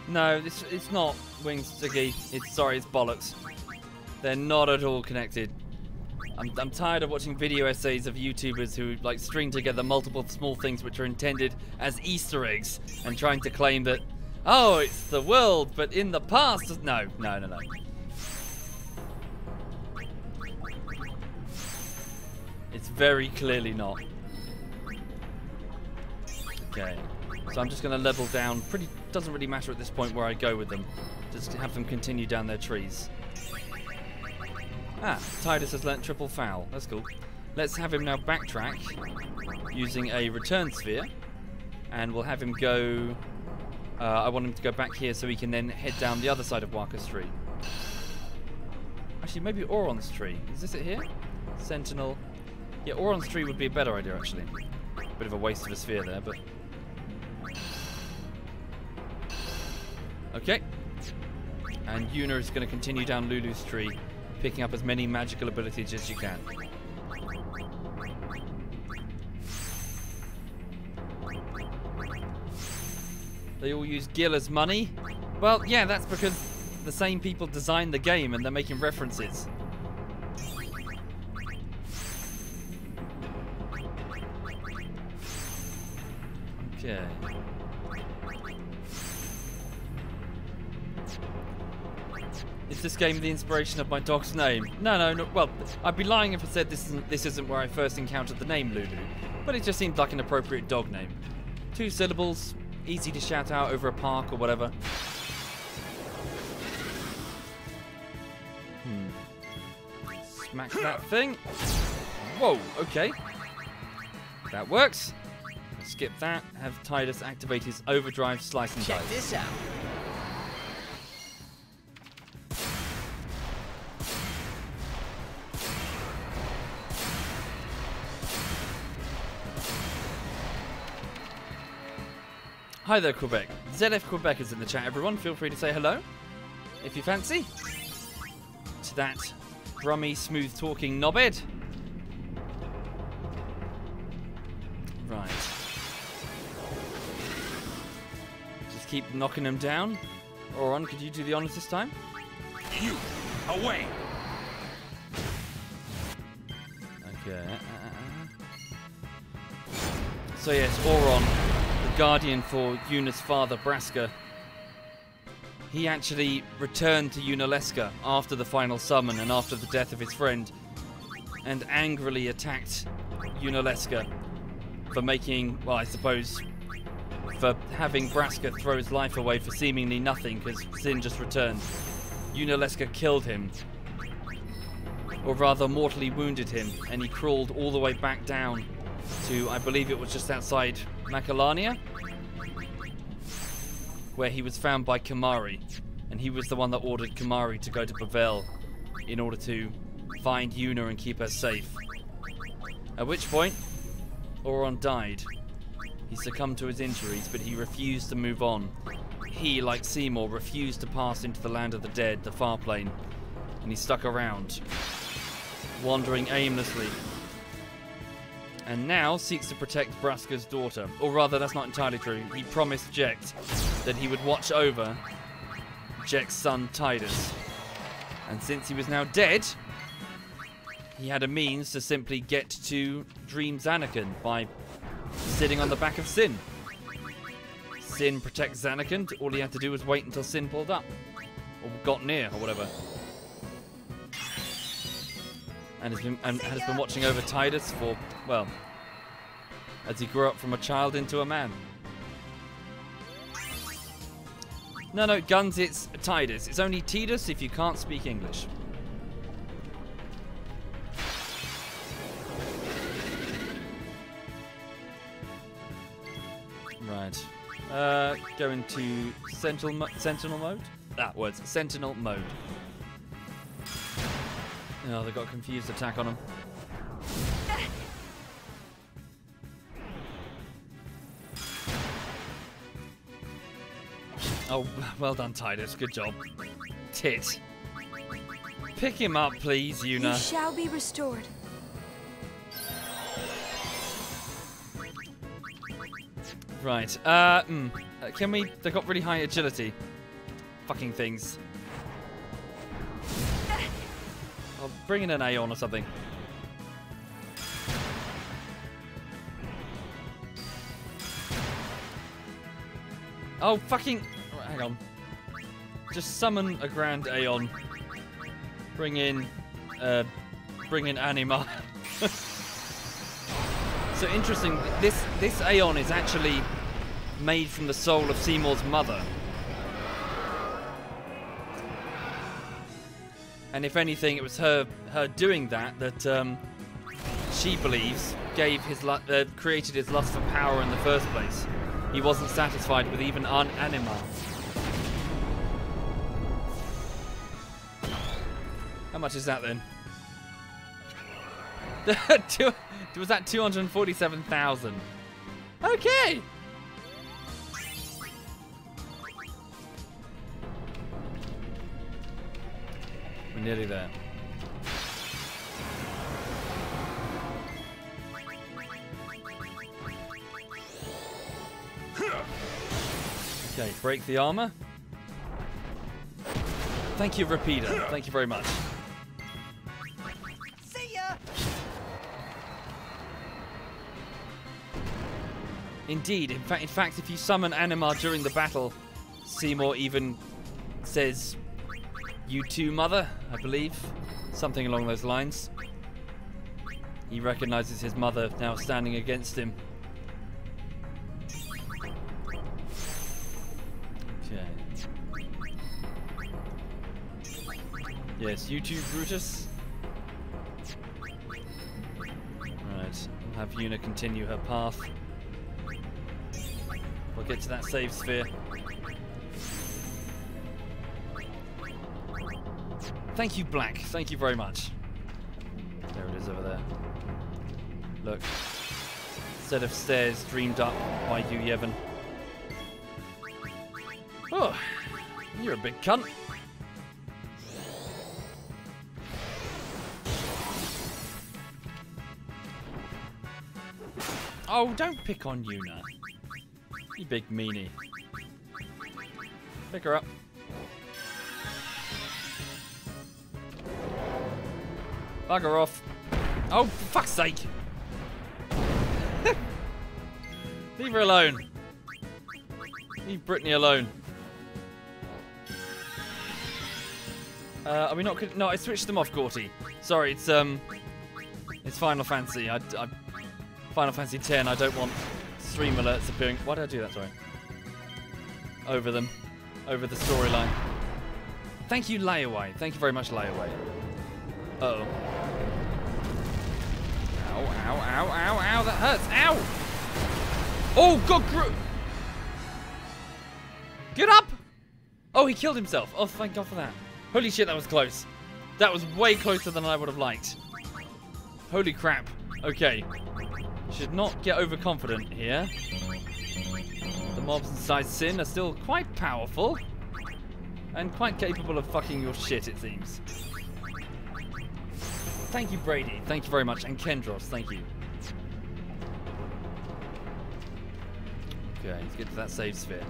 S1: No, it's not Wings Ziggy. It's bollocks. They're not at all connected. I'm tired of watching video essays of YouTubers who like string together multiple small things which are intended as Easter eggs and trying to claim that, oh, it's the world, but in the past. No. It's very clearly not. Okay. So I'm just going to level down. Doesn't really matter at this point where I go with them. Just have them continue down their trees. Ah, Tidus has learnt triple foul. That's cool. Let's have him now backtrack using a return sphere. And we'll have him go... I want him to go back here so he can then head down the other side of Waka's tree. Actually, maybe Auron's tree. Is this it here? Sentinel. Yeah, Auron's tree would be a better idea, actually. Bit of a waste of a sphere there, but... Okay. And Yuna is going to continue down Lulu's tree, picking up as many magical abilities as you can. They all use Gil as money? Well, yeah, that's because the same people designed the game and they're making references. Okay. Is this game the inspiration of my dog's name? No. Well, I'd be lying if I said this isn't where I first encountered the name Lulu, but it just seemed like an appropriate dog name. 2 syllables, easy to shout out over a park or whatever. Smack that thing. Whoa, okay. That works. Let's skip that. Have Tidus activate his overdrive slice and dice.
S7: Check this out.
S1: Hi there, Quebec. ZF Quebec is in the chat, everyone. Feel free to say hello, if you fancy. To that brummy, smooth-talking knobhead. Right. Just keep knocking them down. Auron, could you do the honors this time?
S2: You, away!
S1: Okay. So yes, Auron, the guardian for Yuna's father, Braska. He actually returned to Yunalesca after the final summon and after the death of his friend, and angrily attacked Yunalesca for making, well, I suppose, for having Braska throw his life away for seemingly nothing because Sin just returned. Yunalesca killed him, or rather mortally wounded him, and he crawled all the way back down to, I believe it was just outside Macalania, where he was found by Kamari, and he was the one that ordered Kamari to go to Bavel in order to find Yuna and keep her safe. At which point, Auron died. He succumbed to his injuries, but he refused to move on. He, like Seymour, refused to pass into the land of the dead, the far plane, and he stuck around, wandering aimlessly, and now seeks to protect Braska's daughter. Or rather, that's not entirely true. He promised Jecht that he would watch over Jecht's son, Tidus. And since he was now dead, he had a means to simply get to Dream Xanakin by sitting on the back of Sin. Sin protects Xanakin. All he had to do was wait until Sin pulled up. Or got near, or whatever. And has been watching over Tidus for, well, as he grew up from a child into a man. No, Guns, it's Tidus. It's only Tidus if you can't speak English. Right. Go into Sentinel mode? That words. Sentinel mode. Oh, they've got a confused attack on them. Oh, well done, Tidus. Good job. Tit. Pick him up, please, Yuna.
S3: You shall be restored.
S1: Right. Can we... They've got really high agility. Fucking things. I'll bring in an Aeon or something. Oh, fucking... Hang on. Just summon a Grand Aeon. Bring in Anima. So interesting, this Aeon is actually made from the soul of Seymour's mother. And if anything, it was her doing that she believes gave his created his lust for power in the first place. He wasn't satisfied with even an Anima. How much is that then? Was that 247,000? Okay. We're nearly there. Okay, break the armor. Thank you, Repeater. Thank you very much.
S12: See ya.
S1: Indeed. In fact, if you summon Anima during the battle, Seymour even says, "You too, mother," I believe. Something along those lines. He recognizes his mother now standing against him. Okay. Yes, you too, Brutus. Right. We'll have Yuna continue her path. We'll get to that save sphere. Thank you, Black. Thank you very much. There it is over there. Look. Set of stairs dreamed up by you, Yevon. Oh, you're a big cunt. Oh, don't pick on Yuna. You big meanie. Pick her up. Bugger off. Oh, for fuck's sake. Leave her alone. Leave Brittany alone. Are we not... No, I switched them off, Gorty. Sorry, it's Final Fantasy. Final Fantasy X, I don't want stream alerts appearing. Why did I do that, sorry? Over them. Over the storyline. Thank you, Layaway. Thank you very much, Layaway. Uh-oh. Ow, ow, ow, ow, ow, that hurts. Ow! Oh, God, get up! Oh, he killed himself. Oh, thank God for that. Holy shit, that was close. That was way closer than I would have liked. Holy crap. Okay. Should not get overconfident here. The mobs inside Sin are still quite powerful. And quite capable of fucking your shit, it seems. Thank you, Brady. Thank you very much. And Kendros, thank you. Okay, let's get to that save sphere.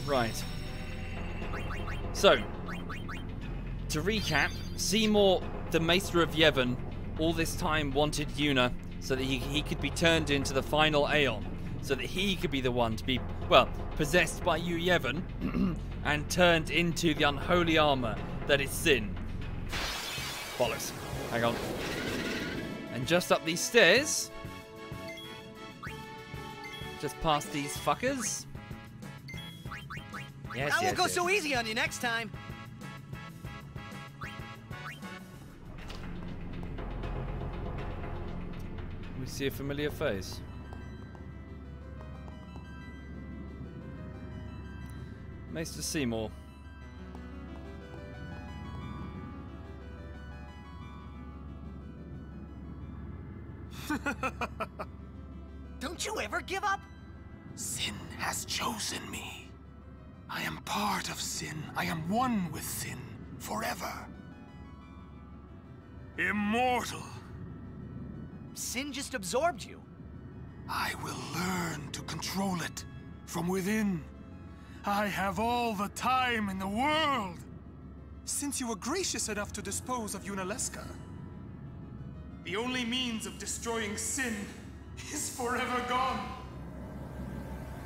S1: Right. So, to recap, Seymour, the Maester of Yevon, all this time wanted Yuna so that he could be turned into the final Aeon, so that he could be the one to be, well, possessed by Yu Yevon and turned into the unholy armor that is Sin. Bollocks. Hang on. And just up these stairs, just past these fuckers. Yes,
S7: I won't go
S1: yes.
S7: so easy on you next time.
S1: We see a familiar face. Maester Seymour.
S11: Don't you ever give up?
S2: Sin has chosen me. I am part of Sin. I am one with Sin forever. Immortal.
S7: Sin just absorbed you.
S2: I will learn to control it from within. I have all the time in the world.
S12: Since you were gracious enough to dispose of Yunalesca, the only means of destroying Sin is forever gone.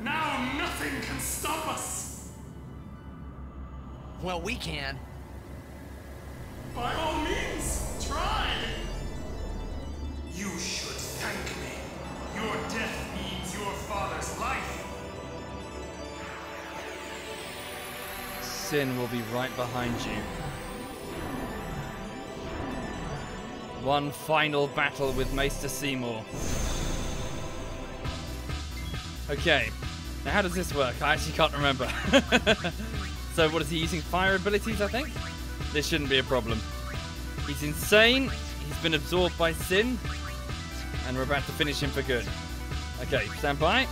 S12: Now nothing can stop us.
S7: Well, we can.
S12: By all means, try. You should thank me. Your death means your father's life.
S1: Sin will be right behind you. One final battle with Maester Seymour. Okay, now how does this work? I actually can't remember. So what is he using? Fire abilities, I think? This shouldn't be a problem. He's insane, he's been absorbed by Sin, and we're about to finish him for good. Okay, stand by.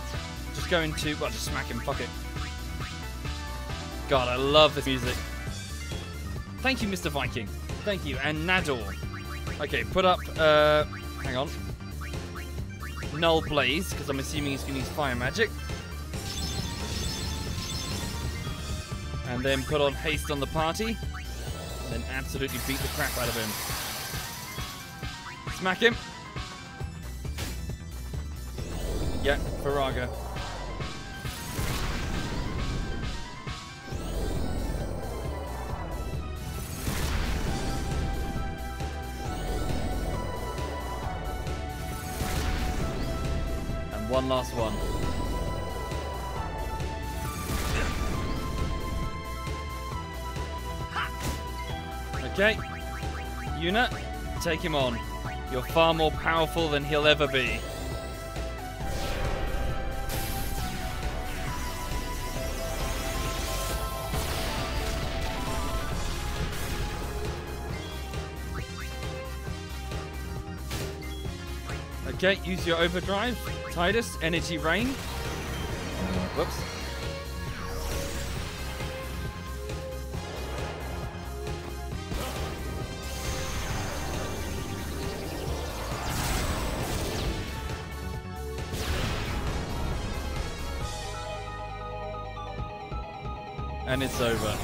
S1: Just going to, well, just smack him, fuck it. God, I love this music. Thank you, Mr. Viking. Thank you, and Nador. Okay, put up, hang on. Null Blaze, because I'm assuming he's going to use fire magic. And then put on Haste on the party. And then absolutely beat the crap out of him. Smack him. Yeah, Faraga. And one last one. Okay, Yuna, take him on. You're far more powerful than he'll ever be. Okay, use your overdrive. Tidus, energy rain. Whoops. And it's over.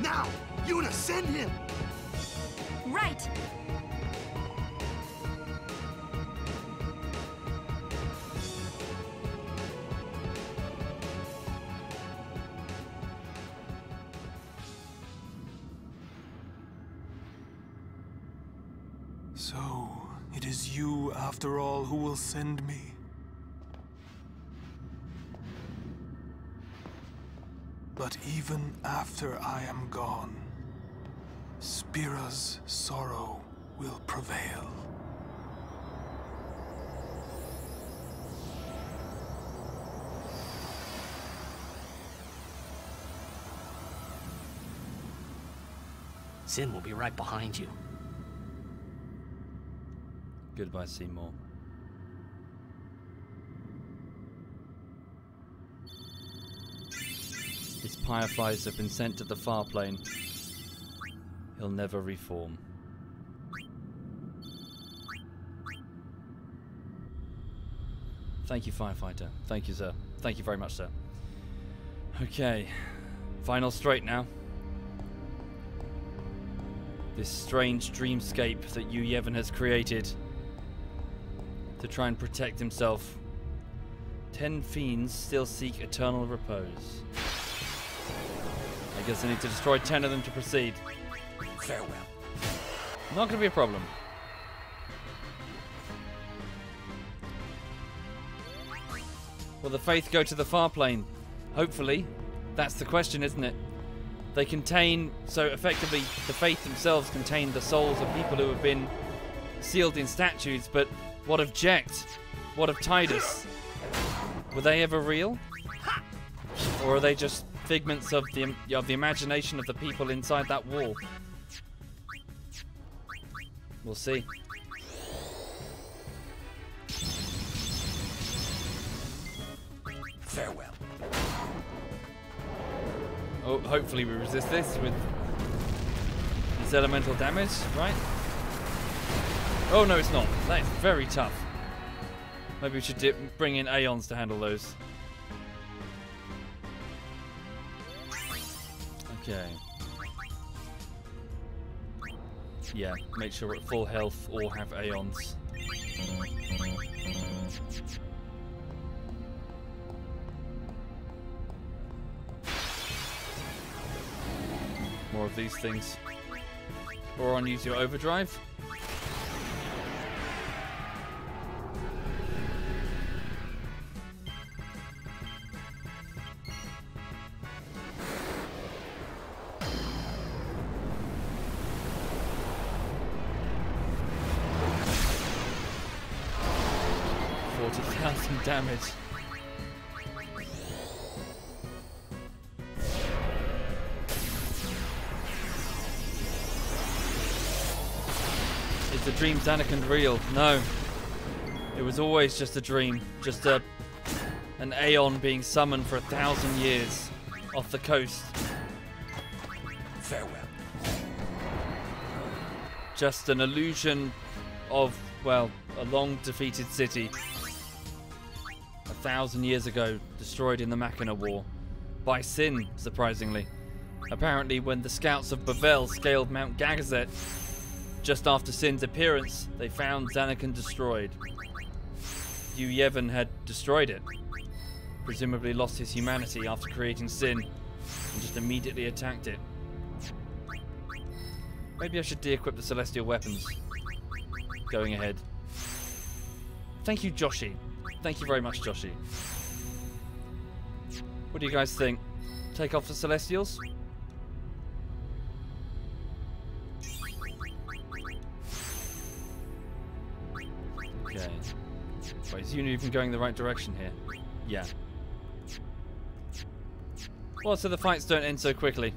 S4: Now! Yuna, send him!
S13: Right!
S12: So, it is you, after all, who will send me. But even after I am gone, Spira's sorrow will prevail.
S7: Sin will be right behind you.
S1: Goodbye, Seymour. His fireflies have been sent to the far plane. He'll never reform. Thank you, firefighter. Thank you, sir. Thank you very much, sir. Okay. Final straight now. This strange dreamscape that Yu Yevon has created to try and protect himself. 10 fiends still seek eternal repose. I guess I need to destroy 10 of them to proceed.
S2: Farewell.
S1: Not going to be a problem. Will the Faith go to the far plane? Hopefully. That's the question, isn't it? They contain, so effectively, the Faith themselves contain the souls of people who have been sealed in statues, but what of Jecht? What of Tidus? Were they ever real? Or are they just figments of the imagination of the people inside that wall? We'll see.
S2: Farewell.
S1: Oh, hopefully we resist this with this elemental damage, right? Oh no, it's not. That is very tough. Maybe we should bring in Aeons to handle those. Okay. Yeah, make sure we're at full health or have Aeons. More of these things. Oron, use your overdrive. Damage. Is the dream Anakin real? No. It was always just a dream. Just an Aeon being summoned for 1,000 years off the coast.
S2: Farewell.
S1: Just an illusion of, well, a long defeated city. 1,000 years ago, destroyed in the Machina War. By Sin, surprisingly. Apparently, when the scouts of Bavel scaled Mount Gagazet, just after Sin's appearance, they found Zanakin destroyed. Yu Yevon had destroyed it. Presumably lost his humanity after creating Sin, and just immediately attacked it. Maybe I should de-equip the celestial weapons. Going ahead. Thank you, Joshi. Thank you very much, Joshi. What do you guys think? Take off the Celestials? Okay. Wait, is Uni even going the right direction here? Yeah. Well, so the fights don't end so quickly.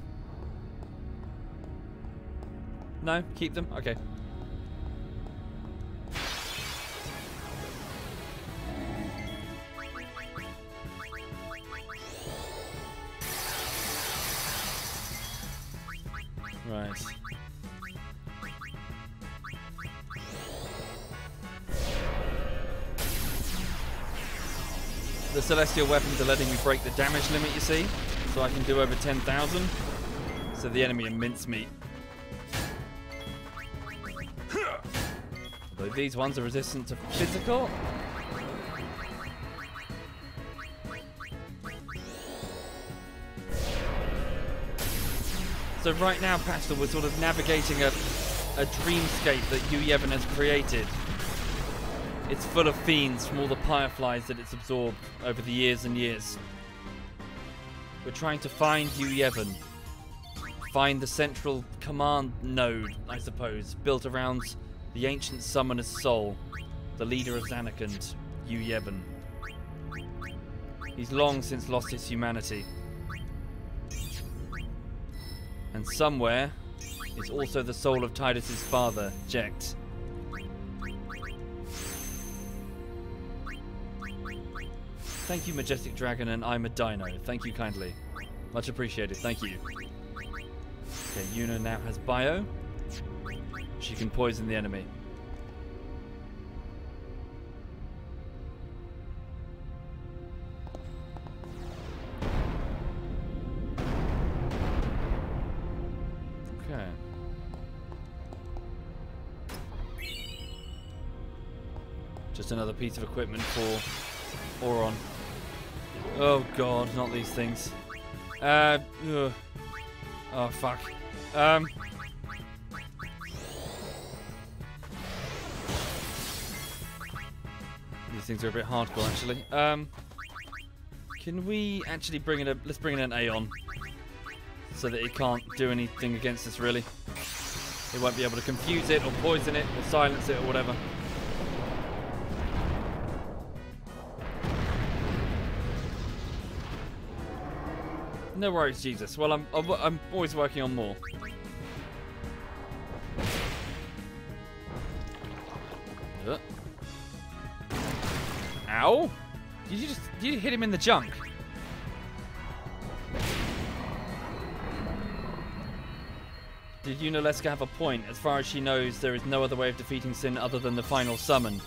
S1: No? Keep them? Okay. Right. The celestial weapons are letting me break the damage limit, you see, so I can do over 10,000. So the enemy are mincemeat. Although these ones are resistant to physical. So right now, Pastor, we're sort of navigating a dreamscape that Yu Yevon has created. It's full of fiends from all the fireflies that it's absorbed over the years and years. We're trying to find Yu Yevon. Find the central command node, I suppose, built around the ancient summoner's soul, the leader of Zanarkand, Yu Yevon. He's long since lost his humanity. And somewhere is also the soul of Tidus's father, Jecht. Thank you, Majestic Dragon, and I'm a dino. Thank you kindly. Much appreciated. Thank you. Okay, Yuna now has bio. She can poison the enemy. Okay. Just another piece of equipment for Auron. Oh god, not these things. Ugh. Oh fuck. These things are a bit hardcore actually. Can we actually bring in let's bring in an Aeon so that it can't do anything against us really. It won't be able to confuse it or poison it or silence it or whatever. No worries, Jesus. Well, I'm always working on more. Ow! Did you hit him in the junk? Did Yunalesca have a point? As far as she knows, there is no other way of defeating Sin other than the final summon.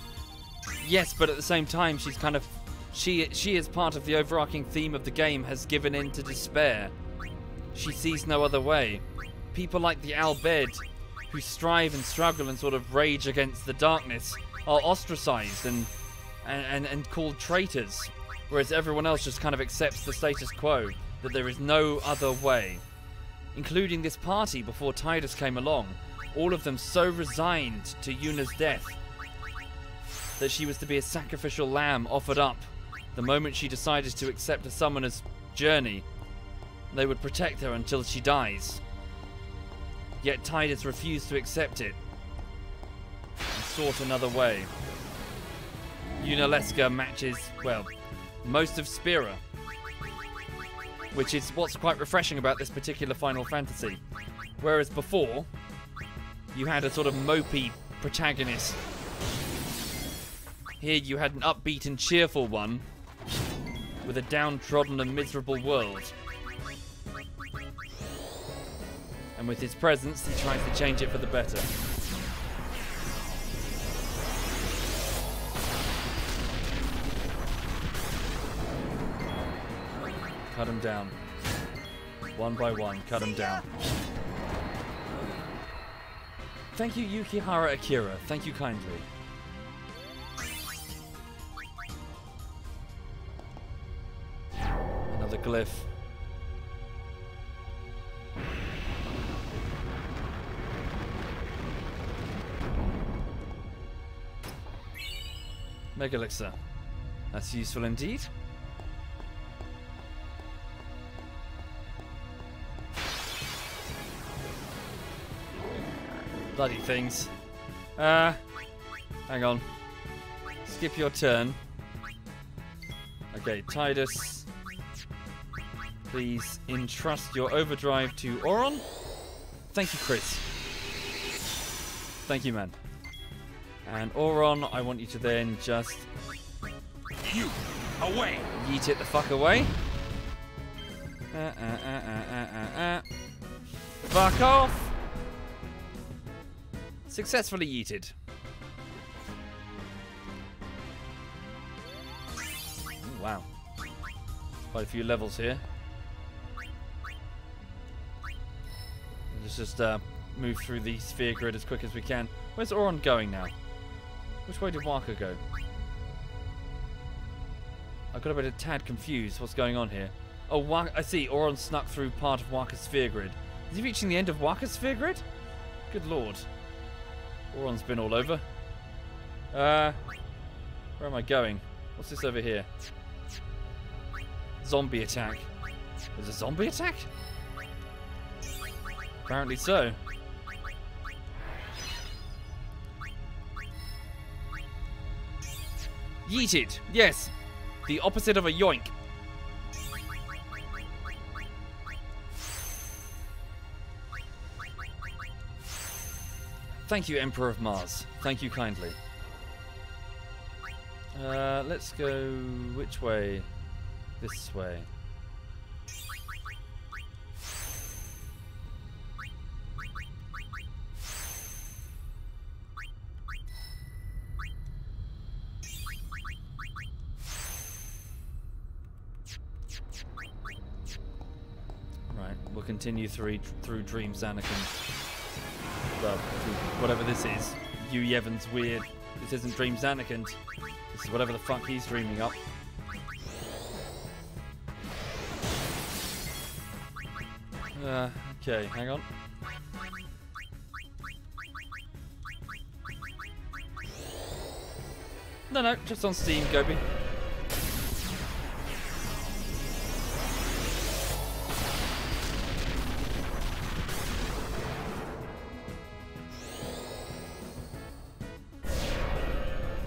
S1: Yes, but at the same time, she's kind of... She as part of the overarching theme of the game, has given in to despair. She sees no other way. People like the Al Bhed, who strive and struggle and sort of rage against the darkness, are ostracized and called traitors, whereas everyone else just kind of accepts the status quo, that there is no other way. Including this party before Tidus came along, all of them so resigned to Yuna's death that she was to be a sacrificial lamb offered up the moment she decided to accept a summoner's journey. They would protect her until she dies. Yet Tidus refused to accept it and sought another way. Yunalesca matches, well, most of Spira, which is what's quite refreshing about this particular Final Fantasy. Whereas before, you had a sort of mopey protagonist. Here you had an upbeat and cheerful one with a downtrodden and miserable world. And with his presence, he tries to change it for the better. Cut him down. One by one, cut him down. Thank you, Yukihara Akira. Thank you kindly. Another glyph. Mega Elixir. That's useful indeed. Bloody things. Hang on. Skip your turn. Okay, Tidus. Please entrust your overdrive to Auron. Thank you, Chris. Thank you, man. And Auron, I want you to then just... You! Away! Yeet it the fuck away. Fuck off! Successfully yeeted. Ooh, wow. Quite a few levels here. Let's just move through the sphere grid as quick as we can. Where's Auron going now? Which way did Waka go? I got a bit of tad confused. What's going on here? Oh, I see. Auron snuck through part of Waka's sphere grid. Is he reaching the end of Waka's sphere grid? Good lord. Auron's been all over. Where am I going? What's this over here? Zombie attack. There's a zombie attack? Apparently so. Yeeted. Yes. The opposite of a yoink. Thank you, Emperor of Mars. Thank you kindly. Let's go... which way? This way. Right, we'll continue through Dreams Anakin. Well, whatever this is. Hugh Yevon's weird. This isn't Dreams Anakin. This is whatever the fuck he's dreaming up. Okay, hang on. No, just on Steam, Gobi.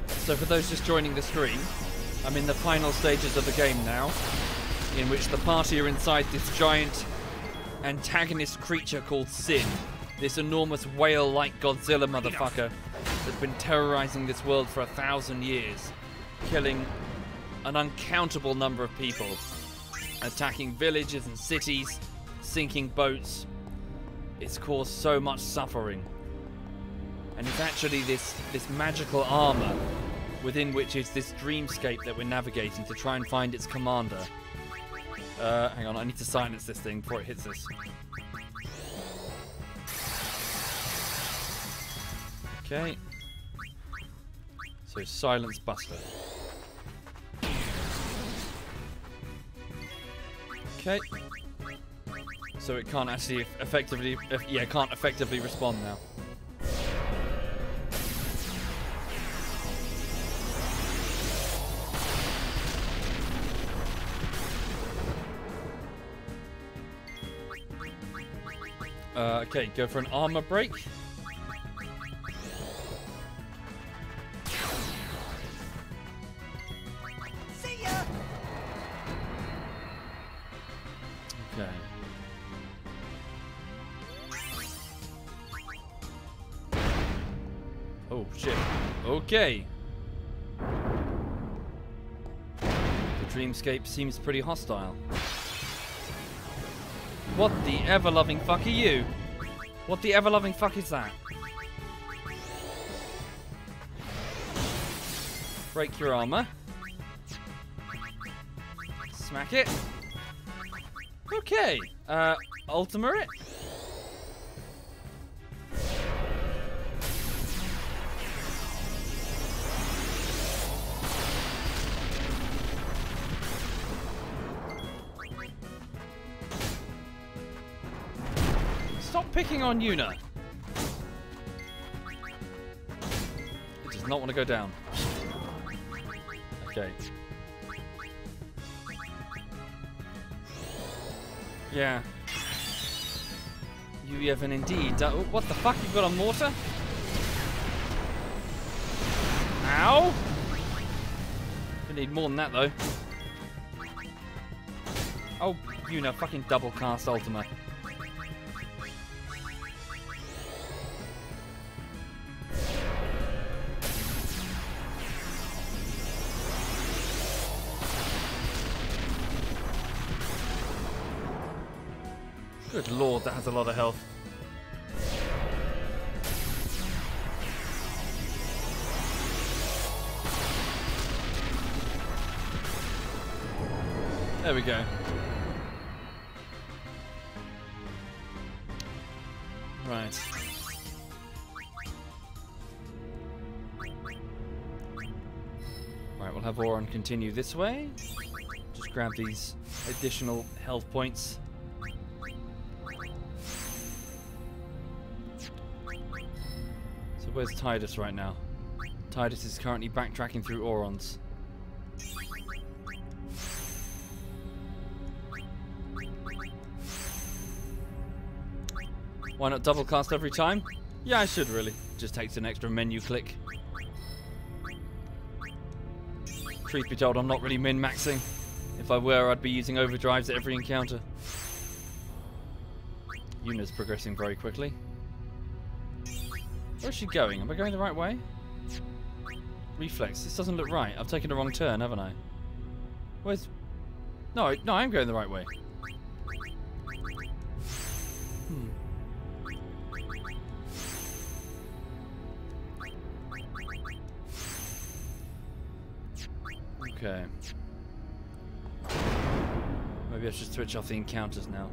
S1: So for those just joining the stream, I'm in the final stages of the game now, in which the party are inside this giant antagonist creature called Sin. This enormous whale-like Godzilla motherfucker that's been terrorizing this world for 1,000 years, killing an uncountable number of people, attacking villages and cities, sinking boats. It's caused so much suffering. And it's actually this magical armor within which is this dreamscape that we're navigating to try and find its commander. Hang on, I need to silence this thing before it hits us. Okay. So silence Buster. Okay. So it can't actually effectively, can't effectively respond now. Okay, go for an armor break.
S11: See ya.
S1: Okay. Oh shit. Okay. The dreamscape seems pretty hostile. What the ever-loving fuck are you? What the ever-loving fuck is that? Break your armor. Smack it. Okay. Ultima it. Stop picking on Yuna. It does not want to go down. Okay. Yeah. You have an indeed. What the fuck? You've got a mortar? Ow! We need more than that though. Oh, Yuna, fucking double cast Ultima. Good lord, that has a lot of health. There we go. Right. Right, we'll have Auron continue this way. Just grab these additional health points. Where's Tidus right now? Tidus is currently backtracking through Aurons. Why not double cast every time? Yeah, I should really. Just takes an extra menu click. Truth be told, I'm not really min-maxing. If I were, I'd be using overdrives at every encounter. Yuna's progressing very quickly. Where's she going? Am I going the right way? Reflex. This doesn't look right. I've taken the wrong turn, haven't I? Where's... No, no, I'm going the right way. Okay. Maybe I should switch off the encounters now.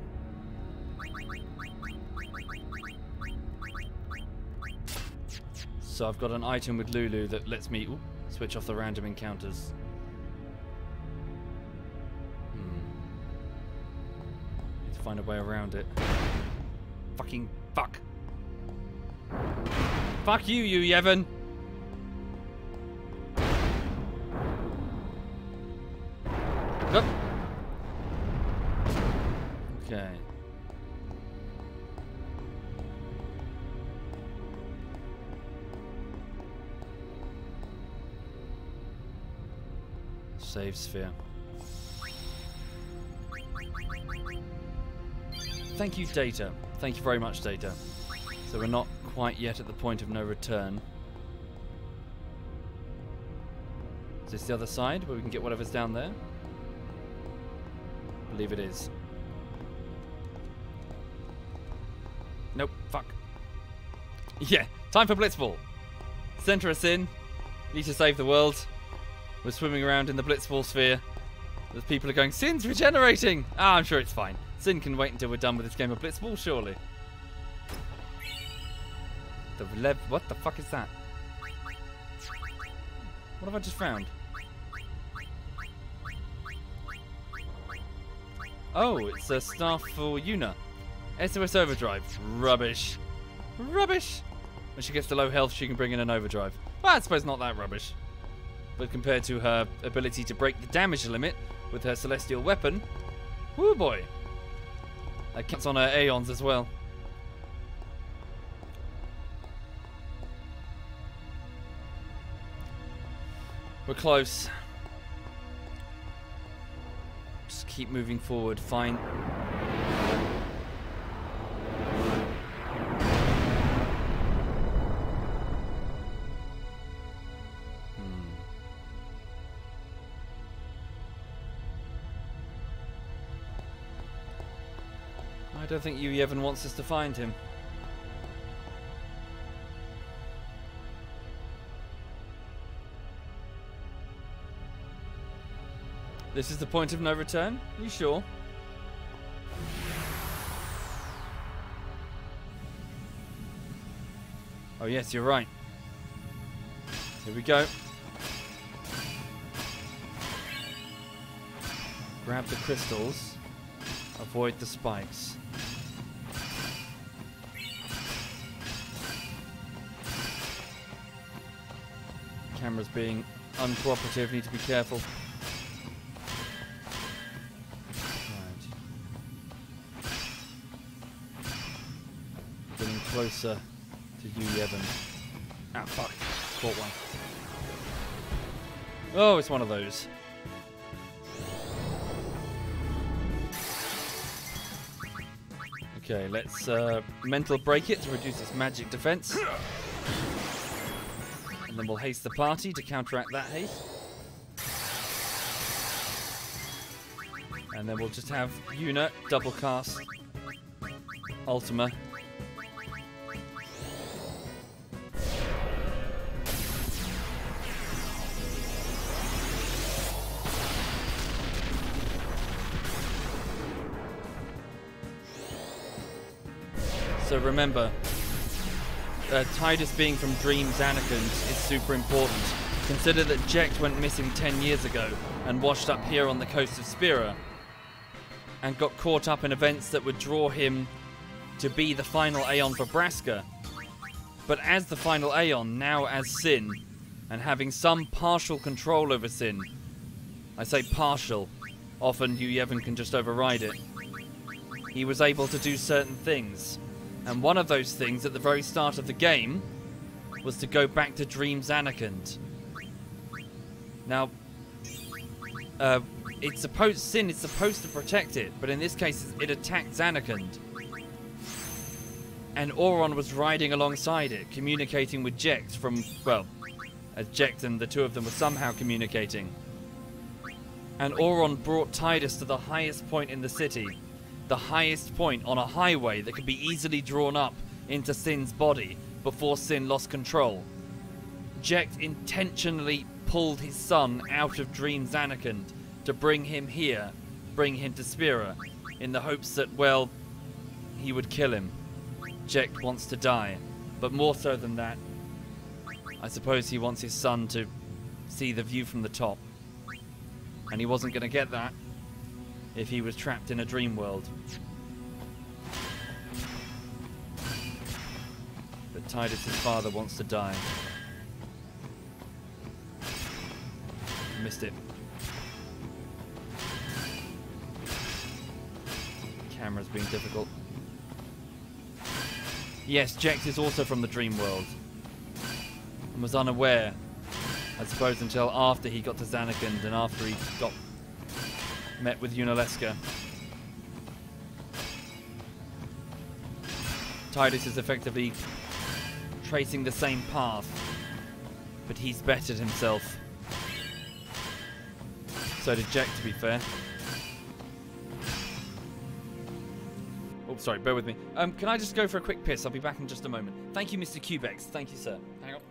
S1: So I've got an item with Lulu that lets me switch off the random encounters. Need to find a way around it. Fucking fuck. Fuck you, Yevon. Nope. Okay. Save sphere. Thank you, Data. Thank you very much, Data. So we're not quite yet at the point of no return. Is this the other side where we can get whatever's down there? I believe it is. Nope, fuck. Yeah, time for Blitzball. Center us in. Need to save the world. We're swimming around in the Blitzball sphere. The people are going, Sin's regenerating! Ah, I'm sure it's fine. Sin can wait until we're done with this game of Blitzball, surely. What the fuck is that? What have I just found? Oh, it's a staff for Yuna. SOS Overdrive. Rubbish. Rubbish! When she gets to low health, she can bring in an overdrive. Well, I suppose not that rubbish. But compared to her ability to break the damage limit with her celestial weapon, woo boy. That counts on her Aeons as well. We're close. Just keep moving forward. Fine. I don't think Yevon wants us to find him. This is the point of no return? Are you sure? Oh yes, you're right. Here we go. Grab the crystals. Avoid the spikes. Camera's being uncooperative, need to be careful. Right. Getting closer to you, Yevon. Ah, fuck. Caught one. Oh, it's one of those. Okay, let's mental break it to reduce its magic defense. And then we'll haste the party to counteract that haste. And then we'll just have Yuna double cast Ultima. So remember, Tidus being from Dream Zanarkand is super important. Consider that Jecht went missing 10 years ago and washed up here on the coast of Spira and got caught up in events that would draw him to be the final Aeon for Braska. But as the final Aeon, now as Sin, and having some partial control over Sin, I say partial, often Yevon can just override it, he was able to do certain things. And one of those things at the very start of the game was to go back to Dream Zanarkand. Now, Sin is supposed to protect it, but in this case it attacked Zanarkand. And Auron was riding alongside it, communicating with Jecht from, well, as Jecht and the two of them were somehow communicating. And Auron brought Tidus to the highest point in the city. The highest point on a highway that could be easily drawn up into Sin's body before Sin lost control. Jecht intentionally pulled his son out of Dream Zanarkand to bring him here, bring him to Spira, in the hopes that, well, he would kill him. Jecht wants to die, but more so than that, I suppose he wants his son to see the view from the top. And he wasn't going to get that if he was trapped in a dream world. But Tidus' father wants to die. Missed it. Camera's being difficult. Yes, Jecht is also from the dream world. And was unaware, I suppose, until after he got to Zanarkand and after he got met with Yunalesca. Tidus is effectively tracing the same path, but he's bettered himself. So did Jecht, to be fair. Oh, sorry, bear with me. Can I just go for a quick piss? I'll be back in just a moment. Thank you, Mr. Cubex. Thank you, sir. Hang on.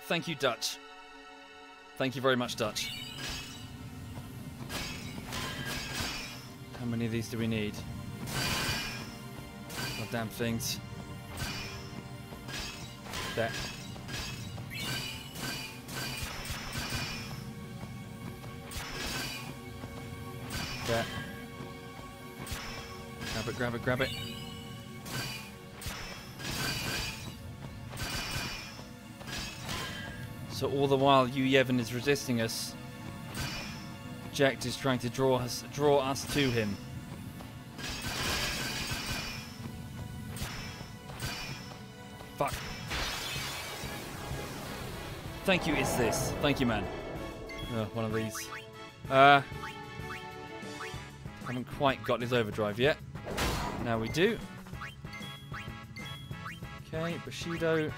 S1: Thank you, Dutch. Thank you very much, Dutch. How many of these do we need? Goddamn things. There. There. Grab it, grab it, grab it. So all the while Yevon is resisting us, Jecht is trying to draw us to him. Fuck. Thank you, is this. Thank you, man. One of these. Haven't quite got his overdrive yet. Now we do. Okay, Bushido.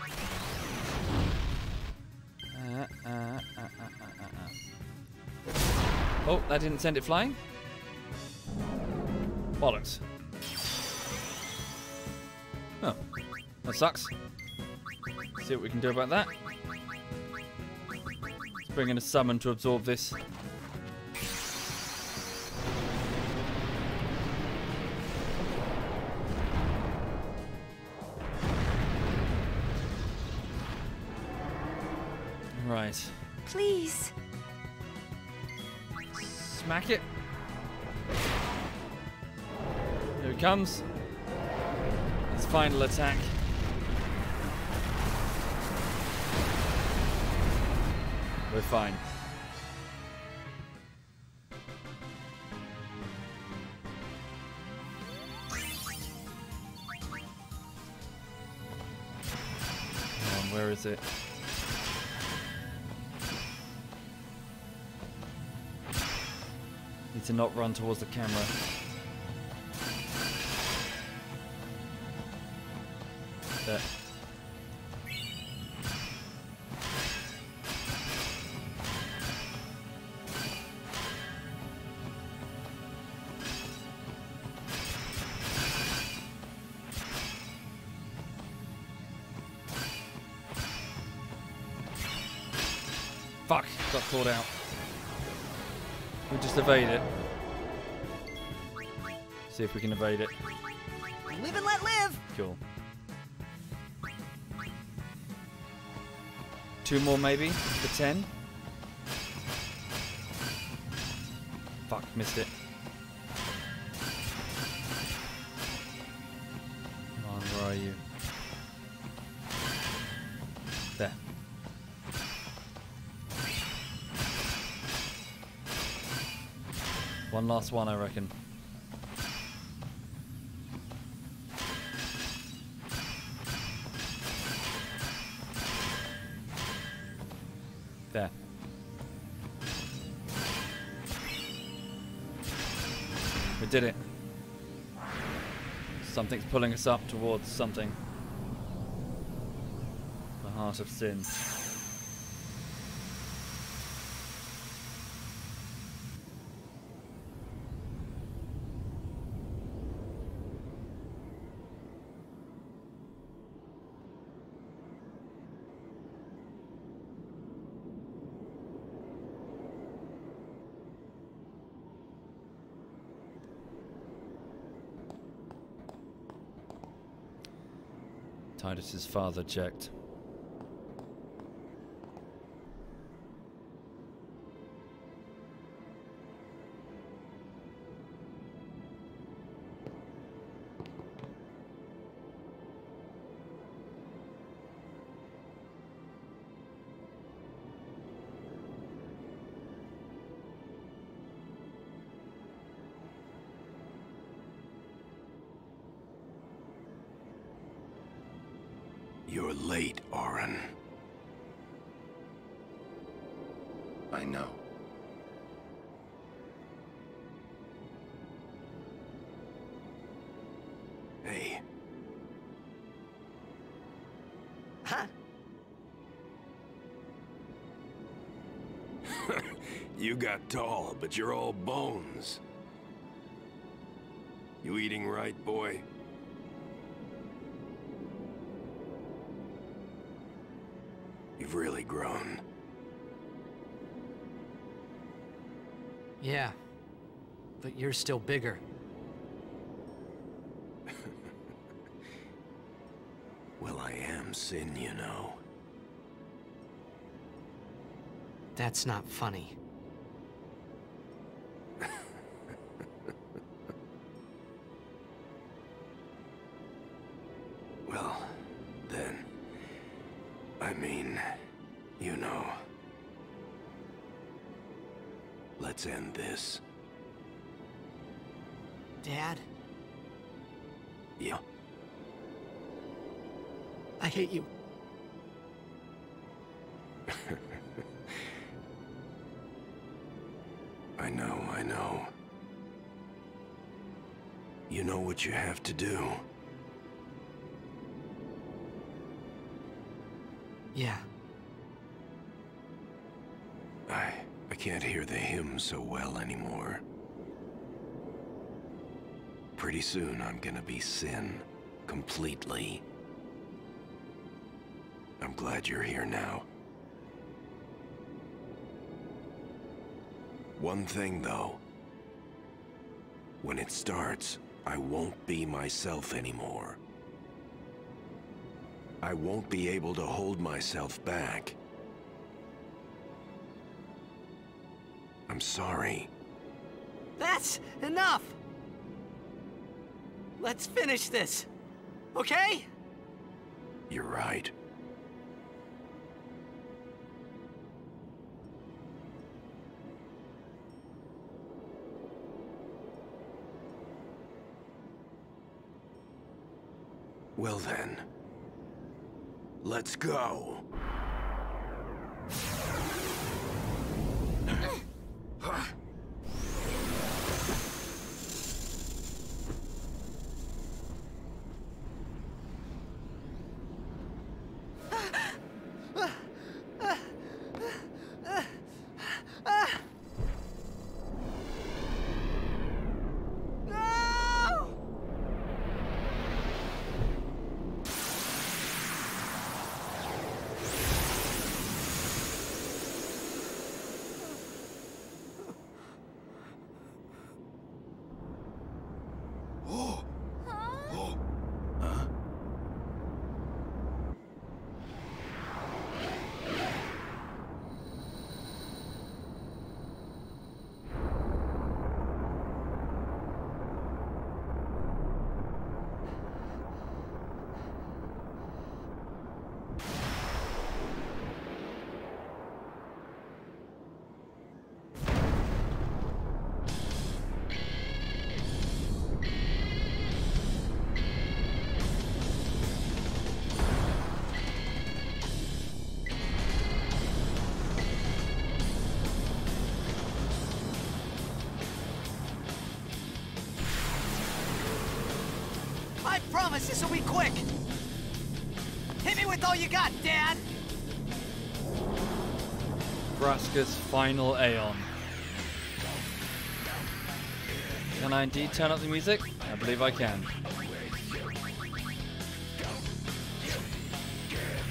S1: Oh, that didn't send it flying? Bollocks. Oh, that sucks. See what we can do about that. Let's bring in a summon to absorb this. Right.
S13: Please.
S1: Smack it. Here it comes. His final attack. We're fine. Come on, where is it? Need to not run towards the camera. There. Fuck, got caught out. We'll just evade it. See if we can evade it.
S14: Live and let live!
S1: Cool. 2 more maybe for 10. Fuck, missed it. Come on, where are you? There. One last one, I reckon. There. We did it. Something's pulling us up towards something. The heart of sin. Titus's father checked.
S10: You're late, Oren. I know. Hey.
S7: Huh?
S10: You got tall, but you're all bones. You eating right, boy? You've really grown.
S7: Yeah. But you're still bigger.
S10: Well, I am Sin, you know.
S7: That's not funny.
S10: Well, then, I mean, you know. Let's end this.
S7: Dad?
S10: Yeah.
S7: I hate you.
S10: I know. You know what you have to do.
S7: Yeah.
S10: I can't hear the hymn so well anymore. Pretty soon I'm gonna be Sin, completely. I'm glad you're here now. One thing though. When it starts, I won't be myself anymore. I won't be able to hold myself back. I'm sorry.
S7: That's enough! Let's finish this, okay?
S10: You're right. Well then, let's go.
S14: This'll be quick. Hit me with all you got, Dad.
S1: Vraska's final Aeon. Can I indeed turn up the music? I believe I can.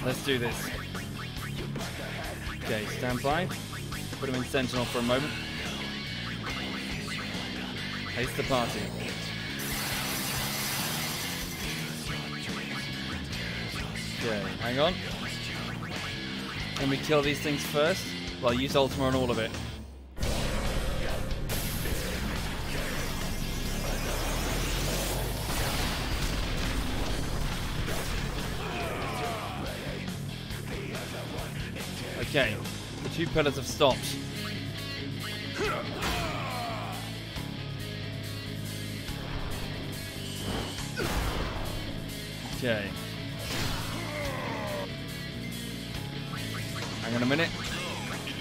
S1: Let's do this. Okay, stand by. Put him in Sentinel for a moment. Haste the party. Okay, hang on. Can we kill these things first? Well, use Ultima on all of it. Okay, the two pillars have stopped. Okay. Hang on a minute.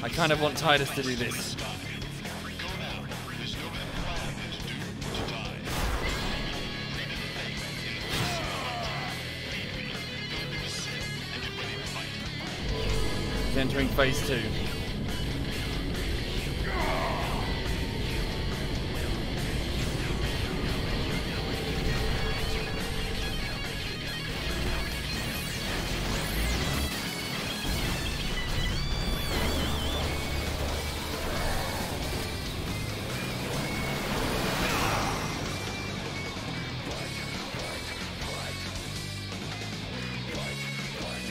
S1: I kind of want Tidus to do this. He's entering phase 2.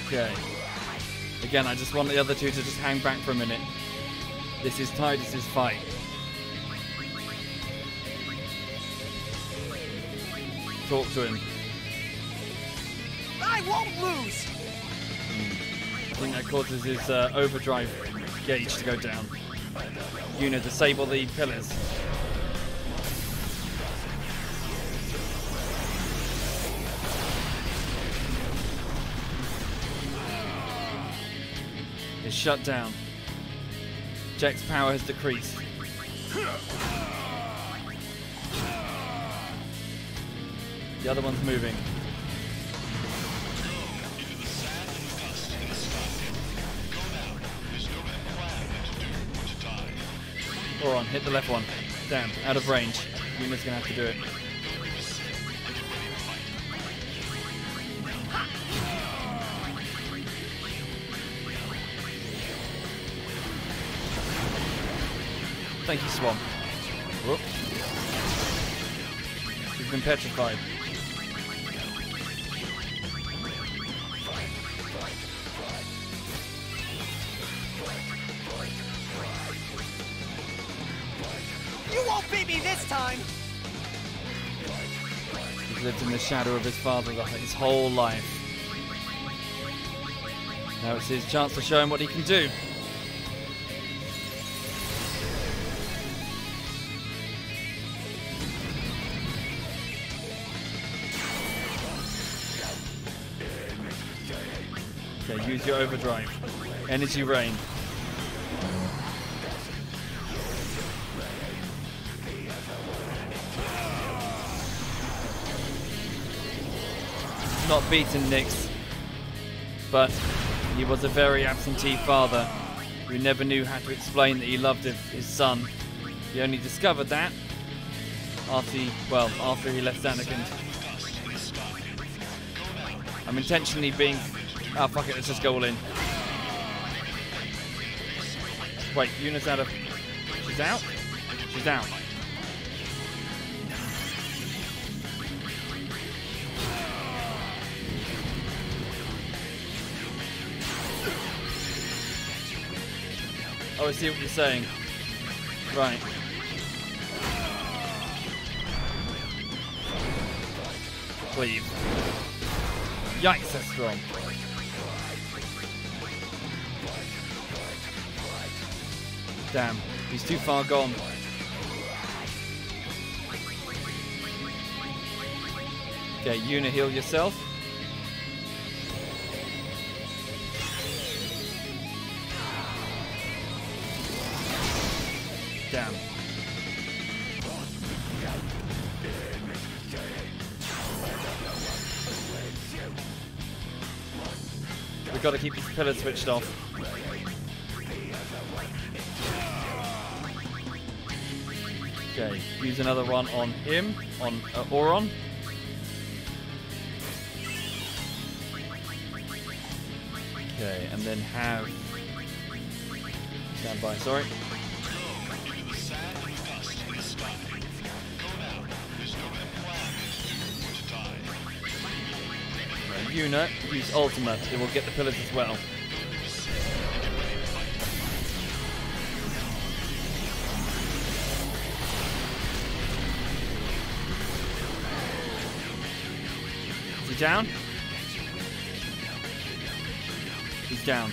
S1: Okay. Again, I just want the other two to just hang back for a minute. This is Tidus' fight. Talk to him.
S14: I won't lose!
S1: I think that causes his overdrive gauge to go down. Yuna, disable the pillars. It's shut down. Jack's power has decreased. The other one's moving. Oron, hit the left one. Damn, out of range. Yuna's gonna have to do it. Thank you, Swamp. Whoop. She's been petrified.
S14: You won't beat me this time!
S1: He's lived in the shadow of his father his whole life. Now it's his chance to show him what he can do. Okay, use your overdrive. Energy rain. Not beaten Nyx, but he was a very absentee father who never knew how to explain that he loved his son. He only discovered that after he left Anakin. I'm intentionally being... Oh, fuck it, let's just go all in. Wait, Yuna's out of... She's out? She's out. Oh, I see what you're saying. Right. Cleave. Yikes, that's strong. Damn, he's too far gone. Okay, Yuna, heal yourself. Damn. We've got to keep these pillars switched off. Okay, use another one on him, on Auron. Okay, and then have... Stand by, sorry. Yuna, use Ultima. It will get the pillars as well. Is he down? He's down.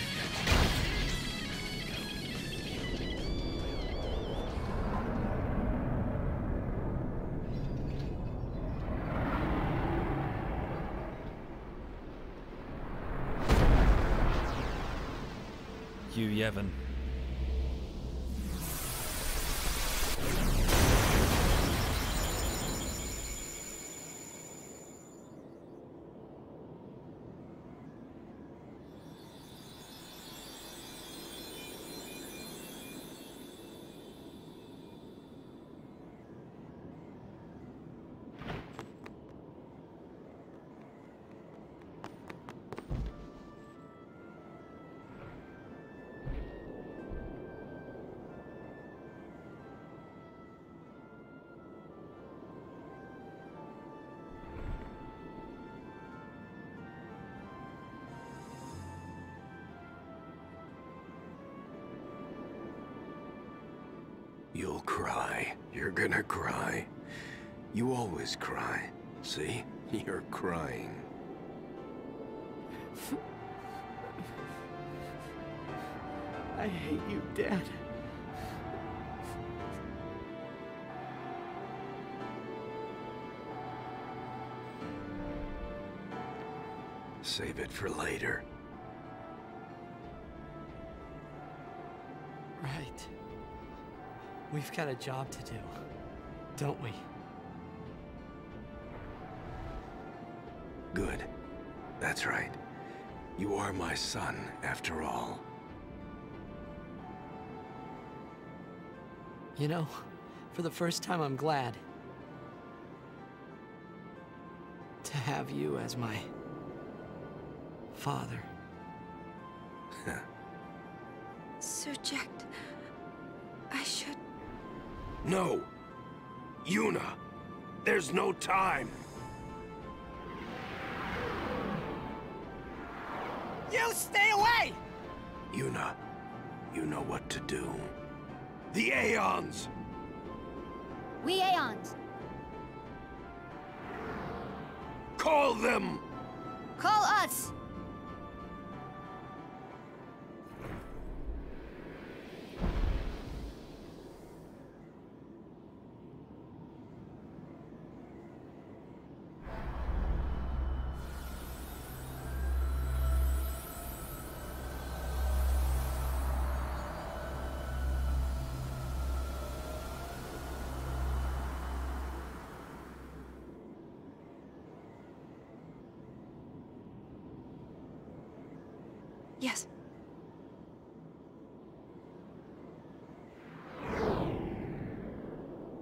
S1: You, Yevon.
S10: You'll cry. You're gonna cry. You always cry. See? You're crying.
S9: I hate you, Dad.
S10: Save it for later.
S9: Right. We've got a job to do, don't we?
S10: Good. That's right. You are my son, after all.
S9: You know, for the first time, I'm glad to have you as my father.
S3: Subject. I should...
S10: No! Yuna! There's no time!
S14: You stay away!
S10: Yuna, you know what to do. The Aeons!
S5: We Aeons.
S10: Call them!
S5: Call us!
S3: Yes.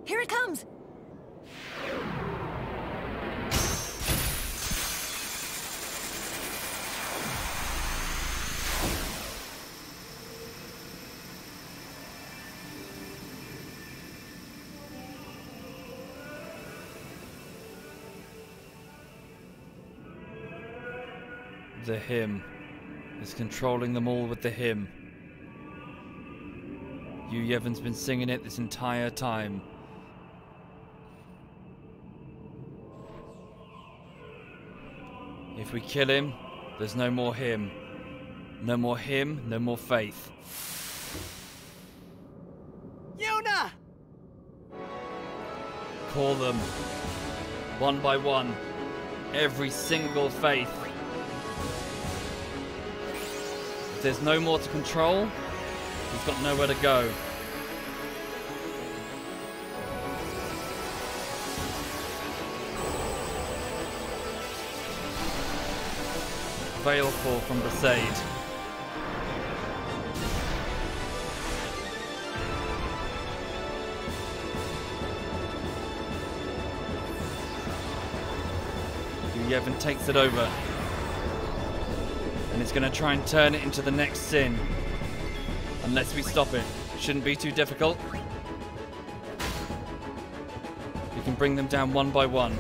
S3: Here it comes!
S1: The hymn is controlling them all with the hymn. Yevon's been singing it this entire time. If we kill him, there's no more hymn. No more hymn, no more faith.
S14: Yuna!
S1: Call them, one by one, every single faith. If there's no more to control, he's got nowhere to go. Baleful from Besaid. Yevon takes it over. And it's going to try and turn it into the next sin. Unless we stop it. Shouldn't be too difficult. We can bring them down one by one.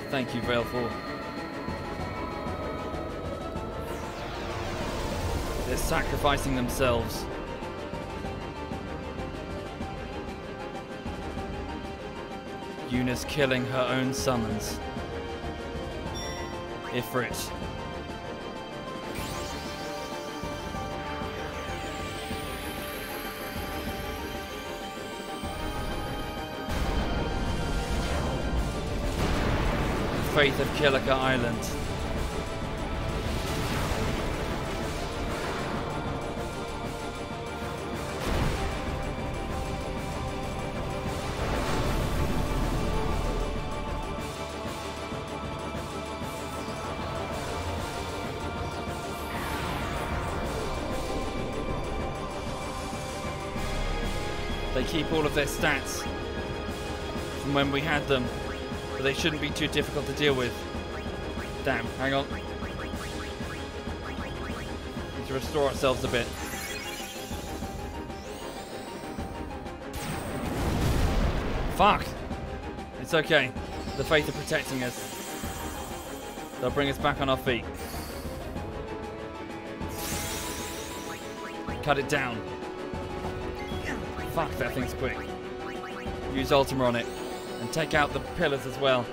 S1: Thank you, Baleful. They're sacrificing themselves. Yuna's killing her own summons. Ifrit. Faith of Kilika Island. They keep all of their stats from when we had them, but they shouldn't be too difficult to deal with. Damn, hang on. Need to restore ourselves a bit. Fuck! It's okay. The Faith are protecting us. They'll bring us back on our feet. Cut it down. Fuck, that thing's quick. Use Ultima on it. And take out the pillars as well.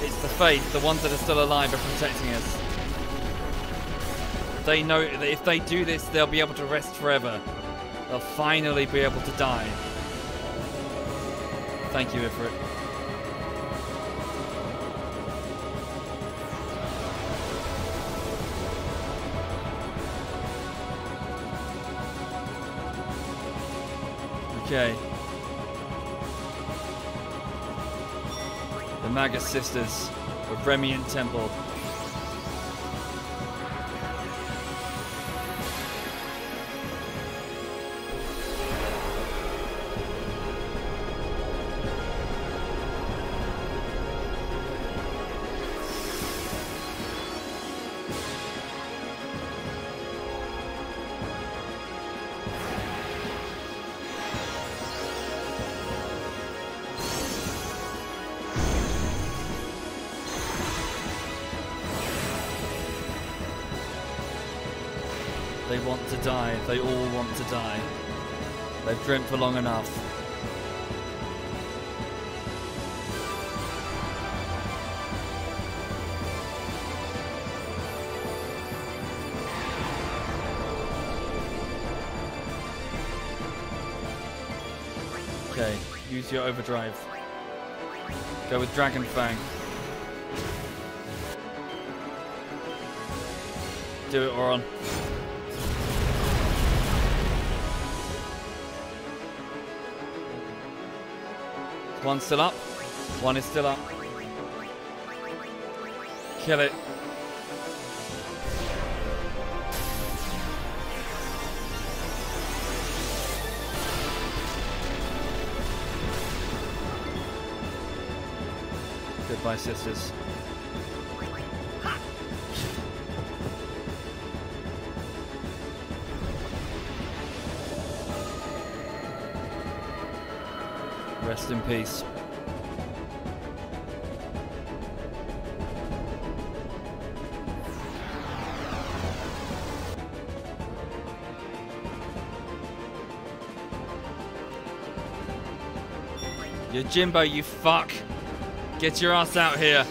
S1: It's the Faith, the ones that are still alive, are protecting us. They know that if they do this, they'll be able to rest forever. They'll finally be able to die. Thank you, Ifrit. Okay. The Magus Sisters of Remian Temple. They want to die. They all want to die. They've dreamt for long enough. Okay, use your overdrive. Go with Dragon Fang. Do it, Oron. One still up. One is still up. Kill it. Goodbye, sisters. Rest in peace. Yojimbo, you fuck. Get your ass out here.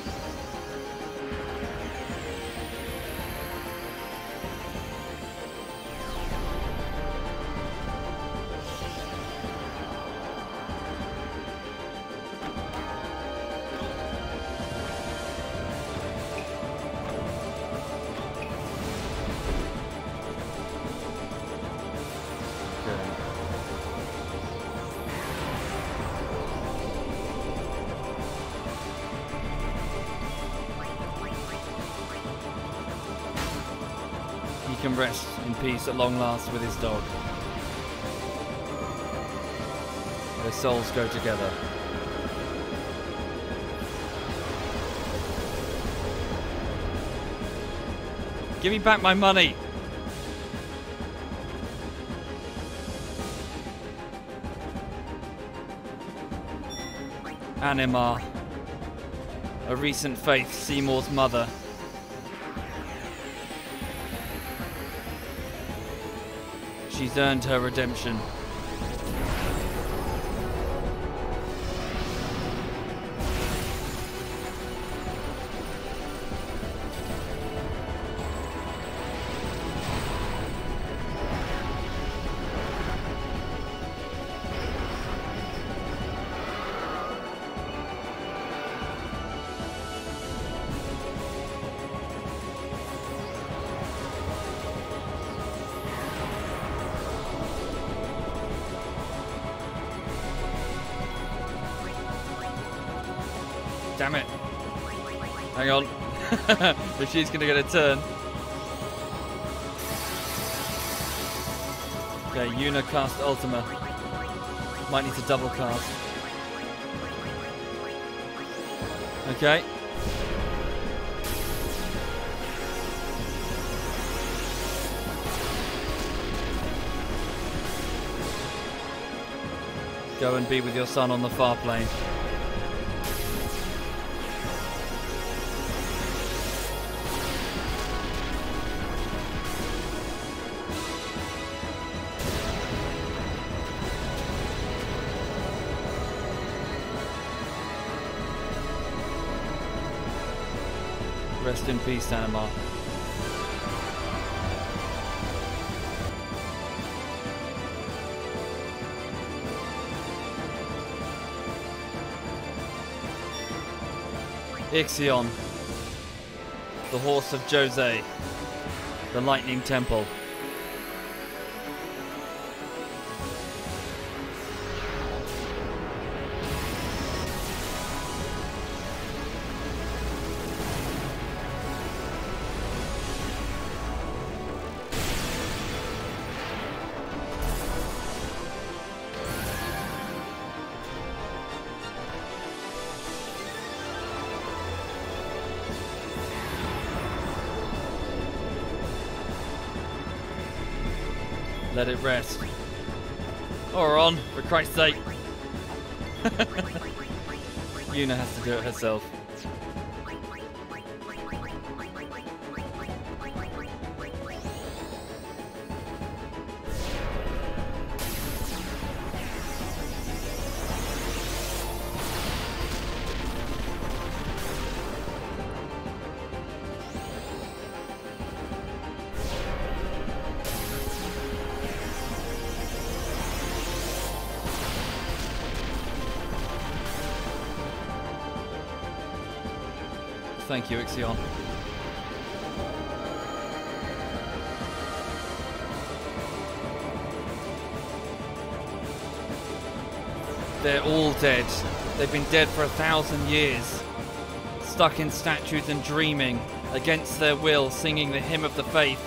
S1: can rest in peace at long last with his dog. Their souls go together. Give me back my money! Anima. A recent faith, Seymour's mother. She's earned her redemption. Damn it. Hang on. If she's going to get a turn. Okay, Yuna cast Ultima. Might need to double cast. Okay. Go and be with your son on the far plane. Rest in peace, Anima. Ixion, the horse of Jose, the Lightning Temple. Let it rest. Or on, for Christ's sake. Yuna has to do it herself. Thank you, Ixion. They're all dead. They've been dead for 1,000 years. Stuck in statues and dreaming, against their will, singing the hymn of the faith,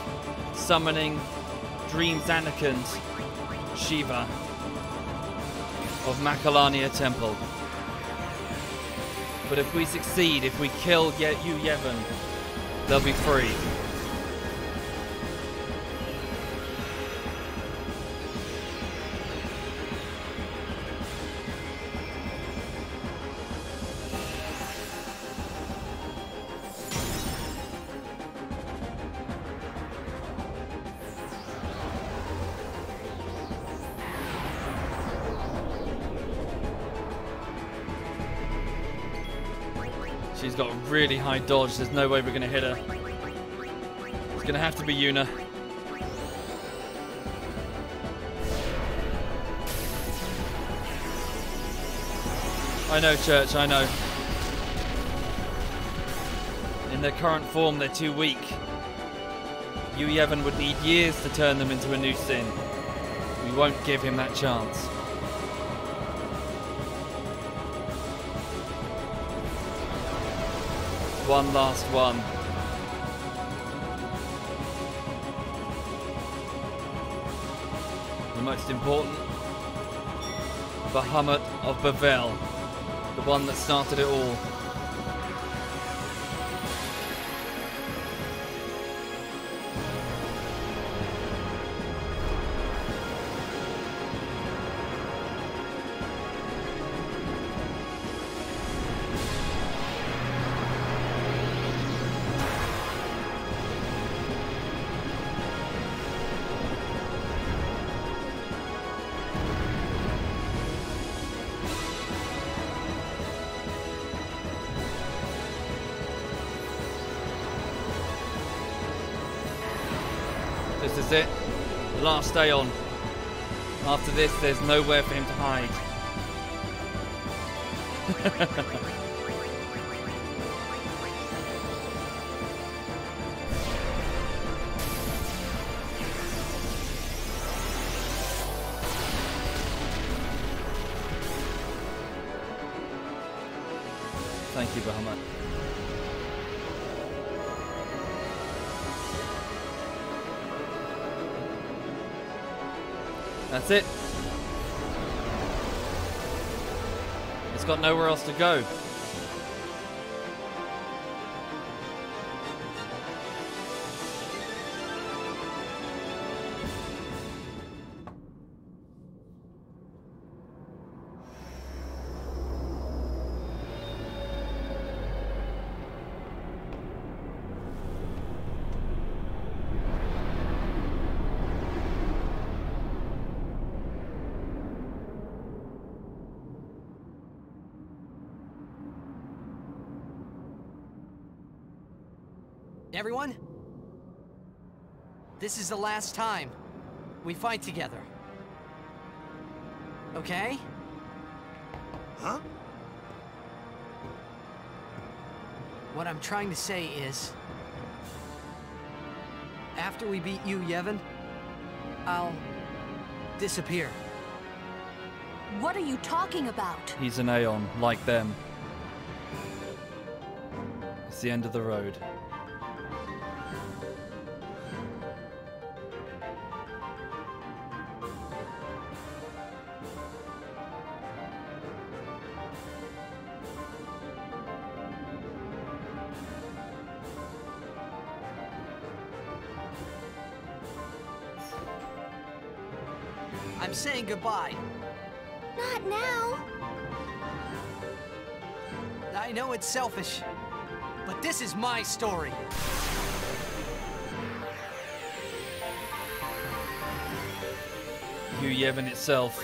S1: summoning Dream Zanarkand, Shiva of Makalania Temple. But if we succeed, if we kill Yu Yevon, they'll be free. She's got a really high dodge. There's no way we're going to hit her. It's going to have to be Yuna. I know, Church, I know. In their current form, they're too weak. Yu Yevon would need years to turn them into a new sin. We won't give him that chance. One last one. most important Bahamut of Bavel, the one that started it all. This is it. Last day on. After this, there's nowhere for him to hide. Thank you, Bahamut. That's it. It's got nowhere else to go.
S7: Everyone, this is the last time we fight together. Okay?
S11: Huh?
S7: What I'm trying to say is, after we beat you, Yevon, I'll disappear.
S13: What are you talking about?
S1: He's an Aeon, like them. It's the end of the road.
S7: I'm saying goodbye.
S5: Not now.
S7: I know it's selfish, but this is my story.
S1: You Yevon itself.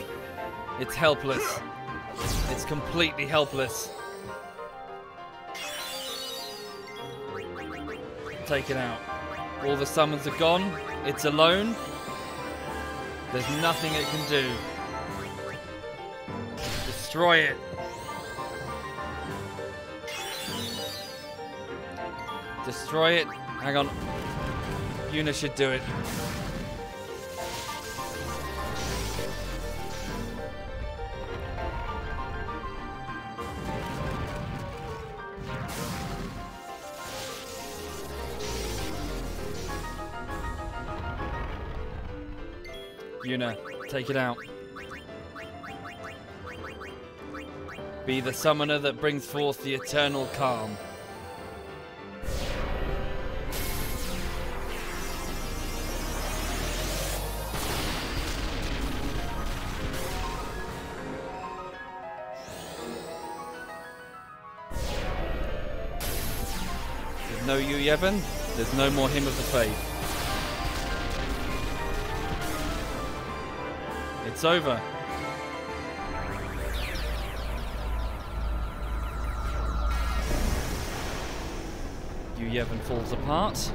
S1: It's helpless. It's completely helpless. Take it out. All the summons are gone. It's alone. There's nothing it can do. Destroy it. Destroy it. Hang on. Yuna should do it. Yuna, take it out. Be the summoner that brings forth the eternal calm. There's no you, Yevon. There's no more Hymn of the Faith. It's over. You Yevon falls apart.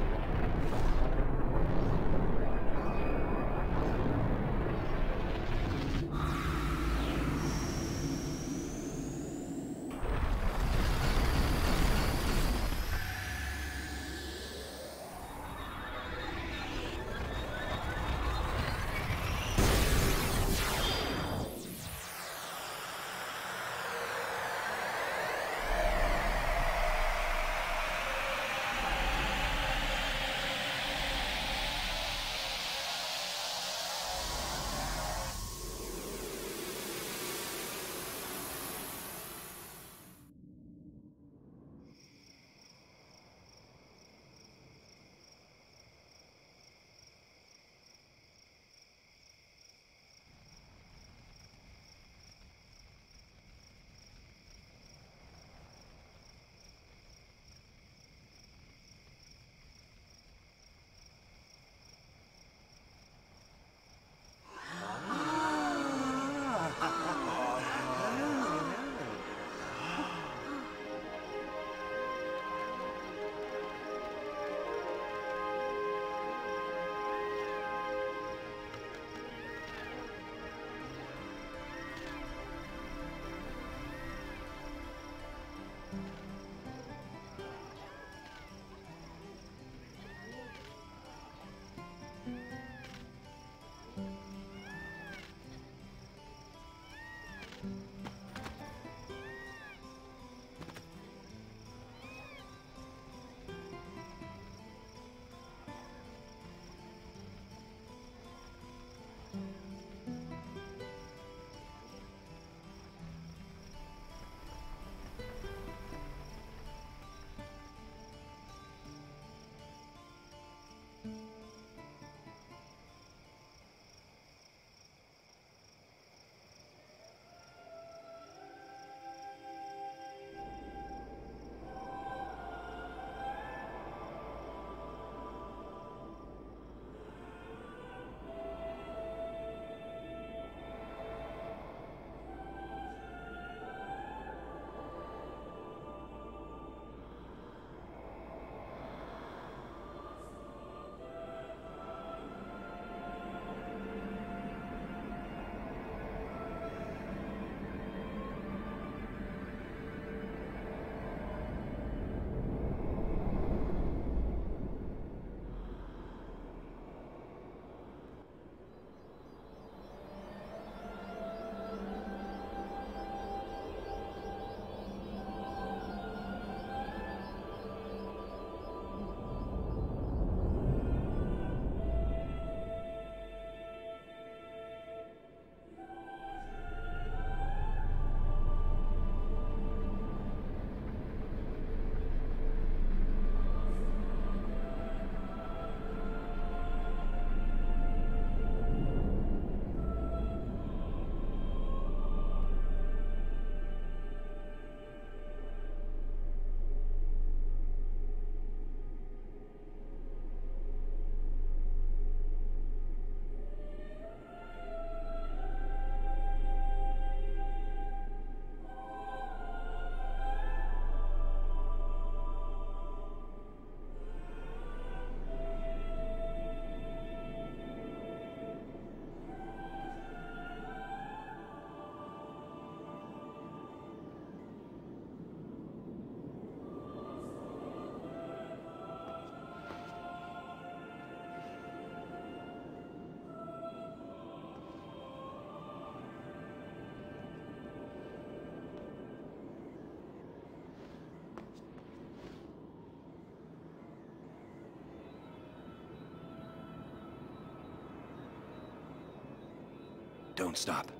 S10: Don't stop.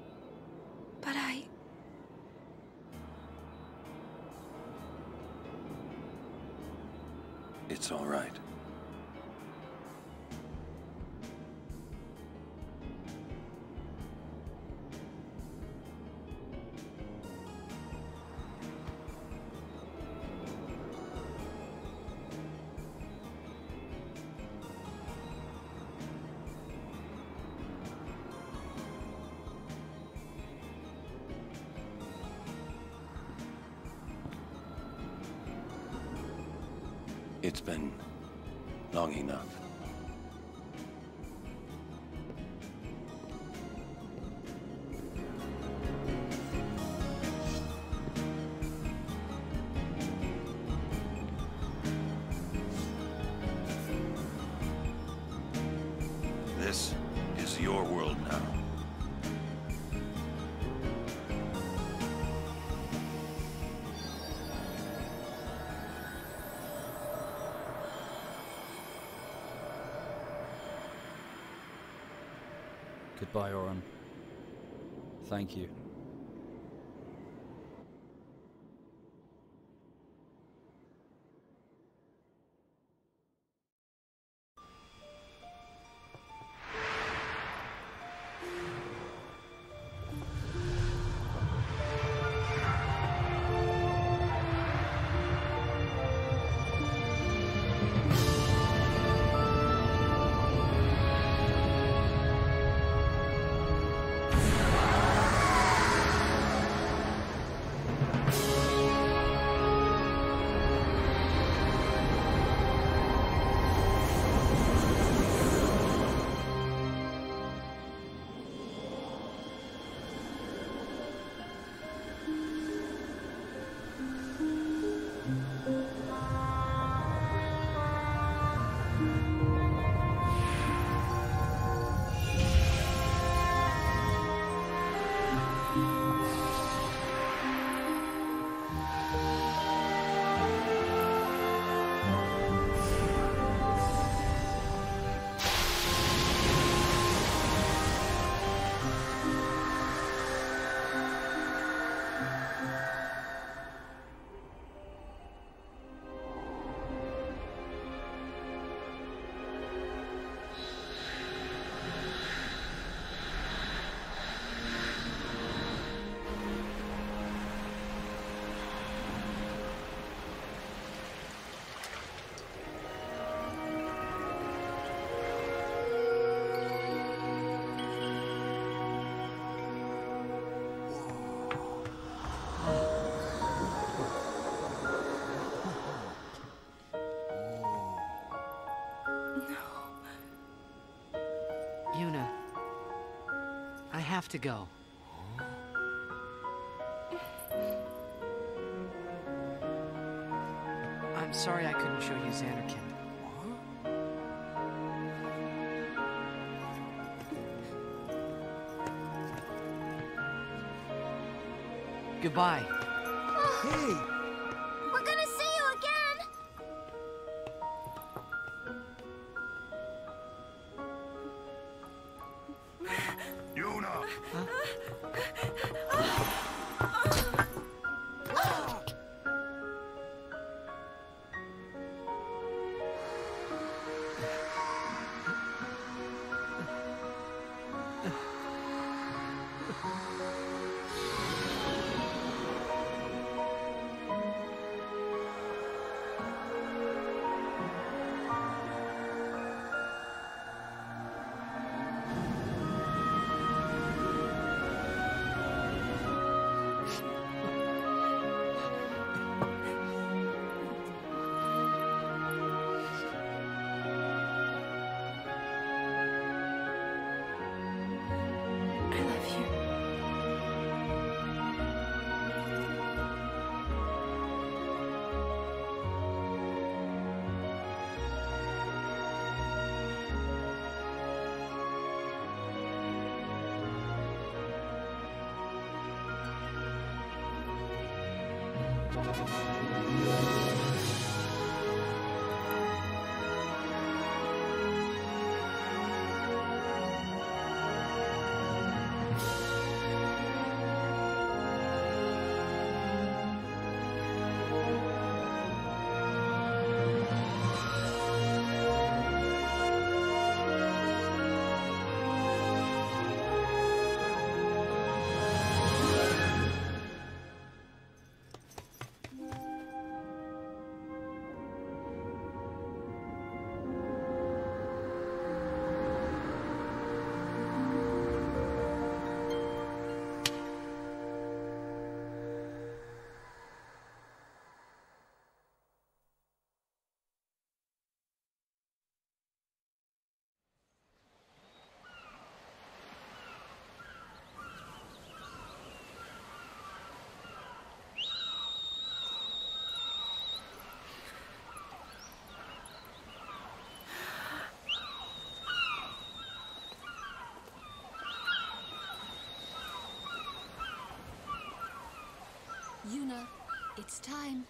S3: But
S10: It's all right. It's been long enough. This is your world now.
S1: Goodbye, Oron. Thank you.
S7: Yuna, I have to go. I'm sorry I couldn't show you Xanarkand. Goodbye.
S4: Hey!
S5: We're gonna see you again!
S10: Yuna!
S13: Yuna, it's time.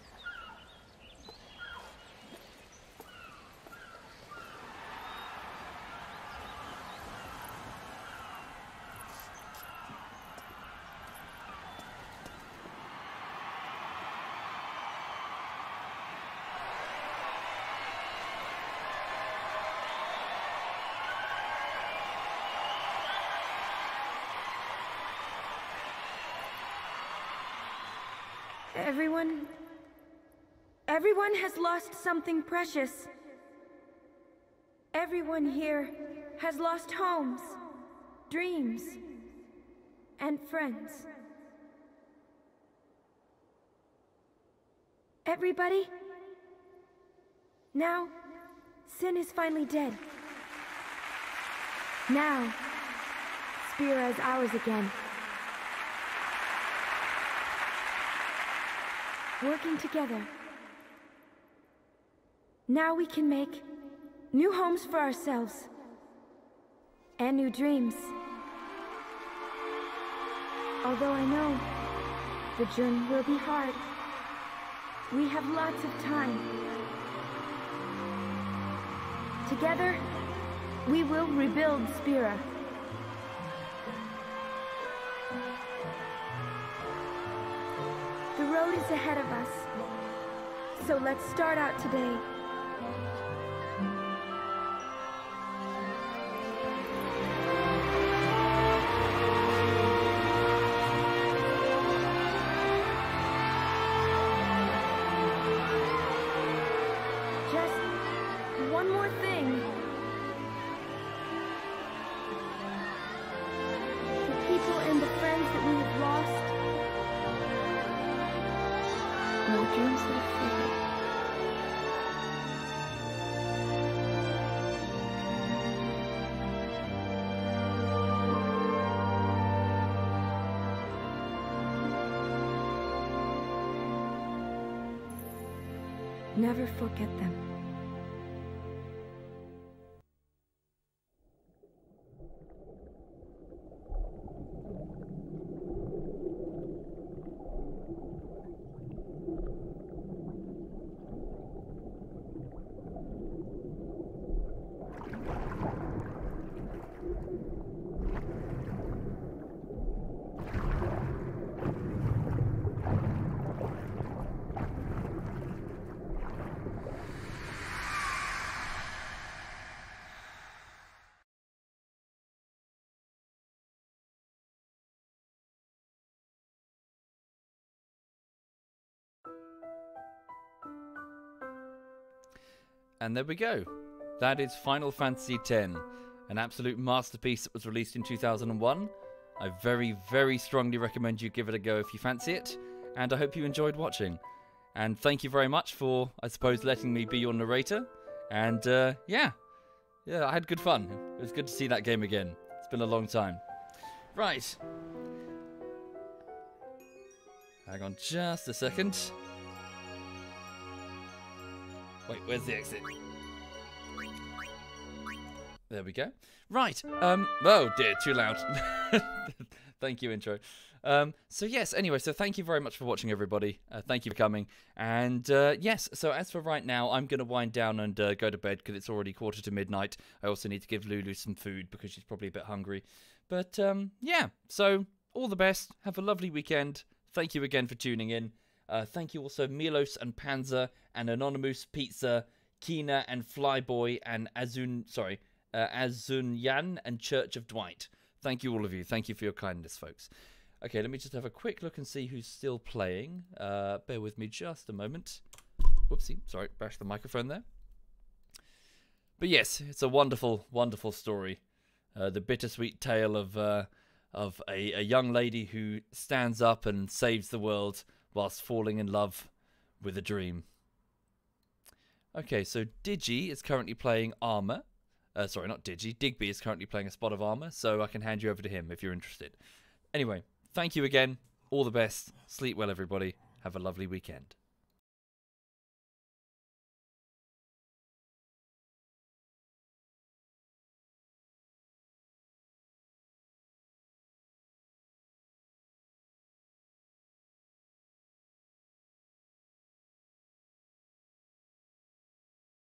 S15: Everyone has lost something precious. Everyone here has lost homes, dreams, and friends. Everybody? Now, Sin is finally dead. Now, Spira is ours again. Working together. Now we can make new homes for ourselves. And new dreams. Although I know the journey will be hard, we have lots of time. Together, we will rebuild Spira. The road is ahead of us, so let's start out today. Just one more thing. The people and the friends that we have lost. No dreams that have Never forget them.
S1: And there we go. That is Final Fantasy X, an absolute masterpiece that was released in 2001. I very, very strongly recommend you give it a go if you fancy it, and I hope you enjoyed watching. And thank you very much for, I suppose, letting me be your narrator. And yeah, I had good fun. It was good to see that game again. It's been a long time. Right. Hang on just a second. Wait, where's the exit? There we go. Right. Oh dear, too loud. Thank you, intro. So yes, anyway, so thank you very much for watching, everybody. Thank you for coming. And yes, so as for right now, I'm going to wind down and go to bed because it's already 11:45. I also need to give Lulu some food because she's probably a bit hungry. But yeah, so all the best. Have a lovely weekend. Thank you again for tuning in. Thank you also Milos and Panzer and Anonymous Pizza, Kina and Flyboy and Azunyan and Church of Dwight. Thank you all of you. Thank you for your kindness, folks. Okay, let me just have a quick look and see who's still playing. Bear with me just a moment. Whoopsie, sorry, bashed the microphone there. But yes, it's a wonderful, wonderful story. The bittersweet tale of a young lady who stands up and saves the world whilst falling in love with a dream. Okay, so Digi is currently playing Armor. Sorry, not Digi. Digby is currently playing a spot of Armor, so I can hand you over to him if you're interested. Anyway, thank you again. All the best. Sleep well, everybody. Have a lovely weekend.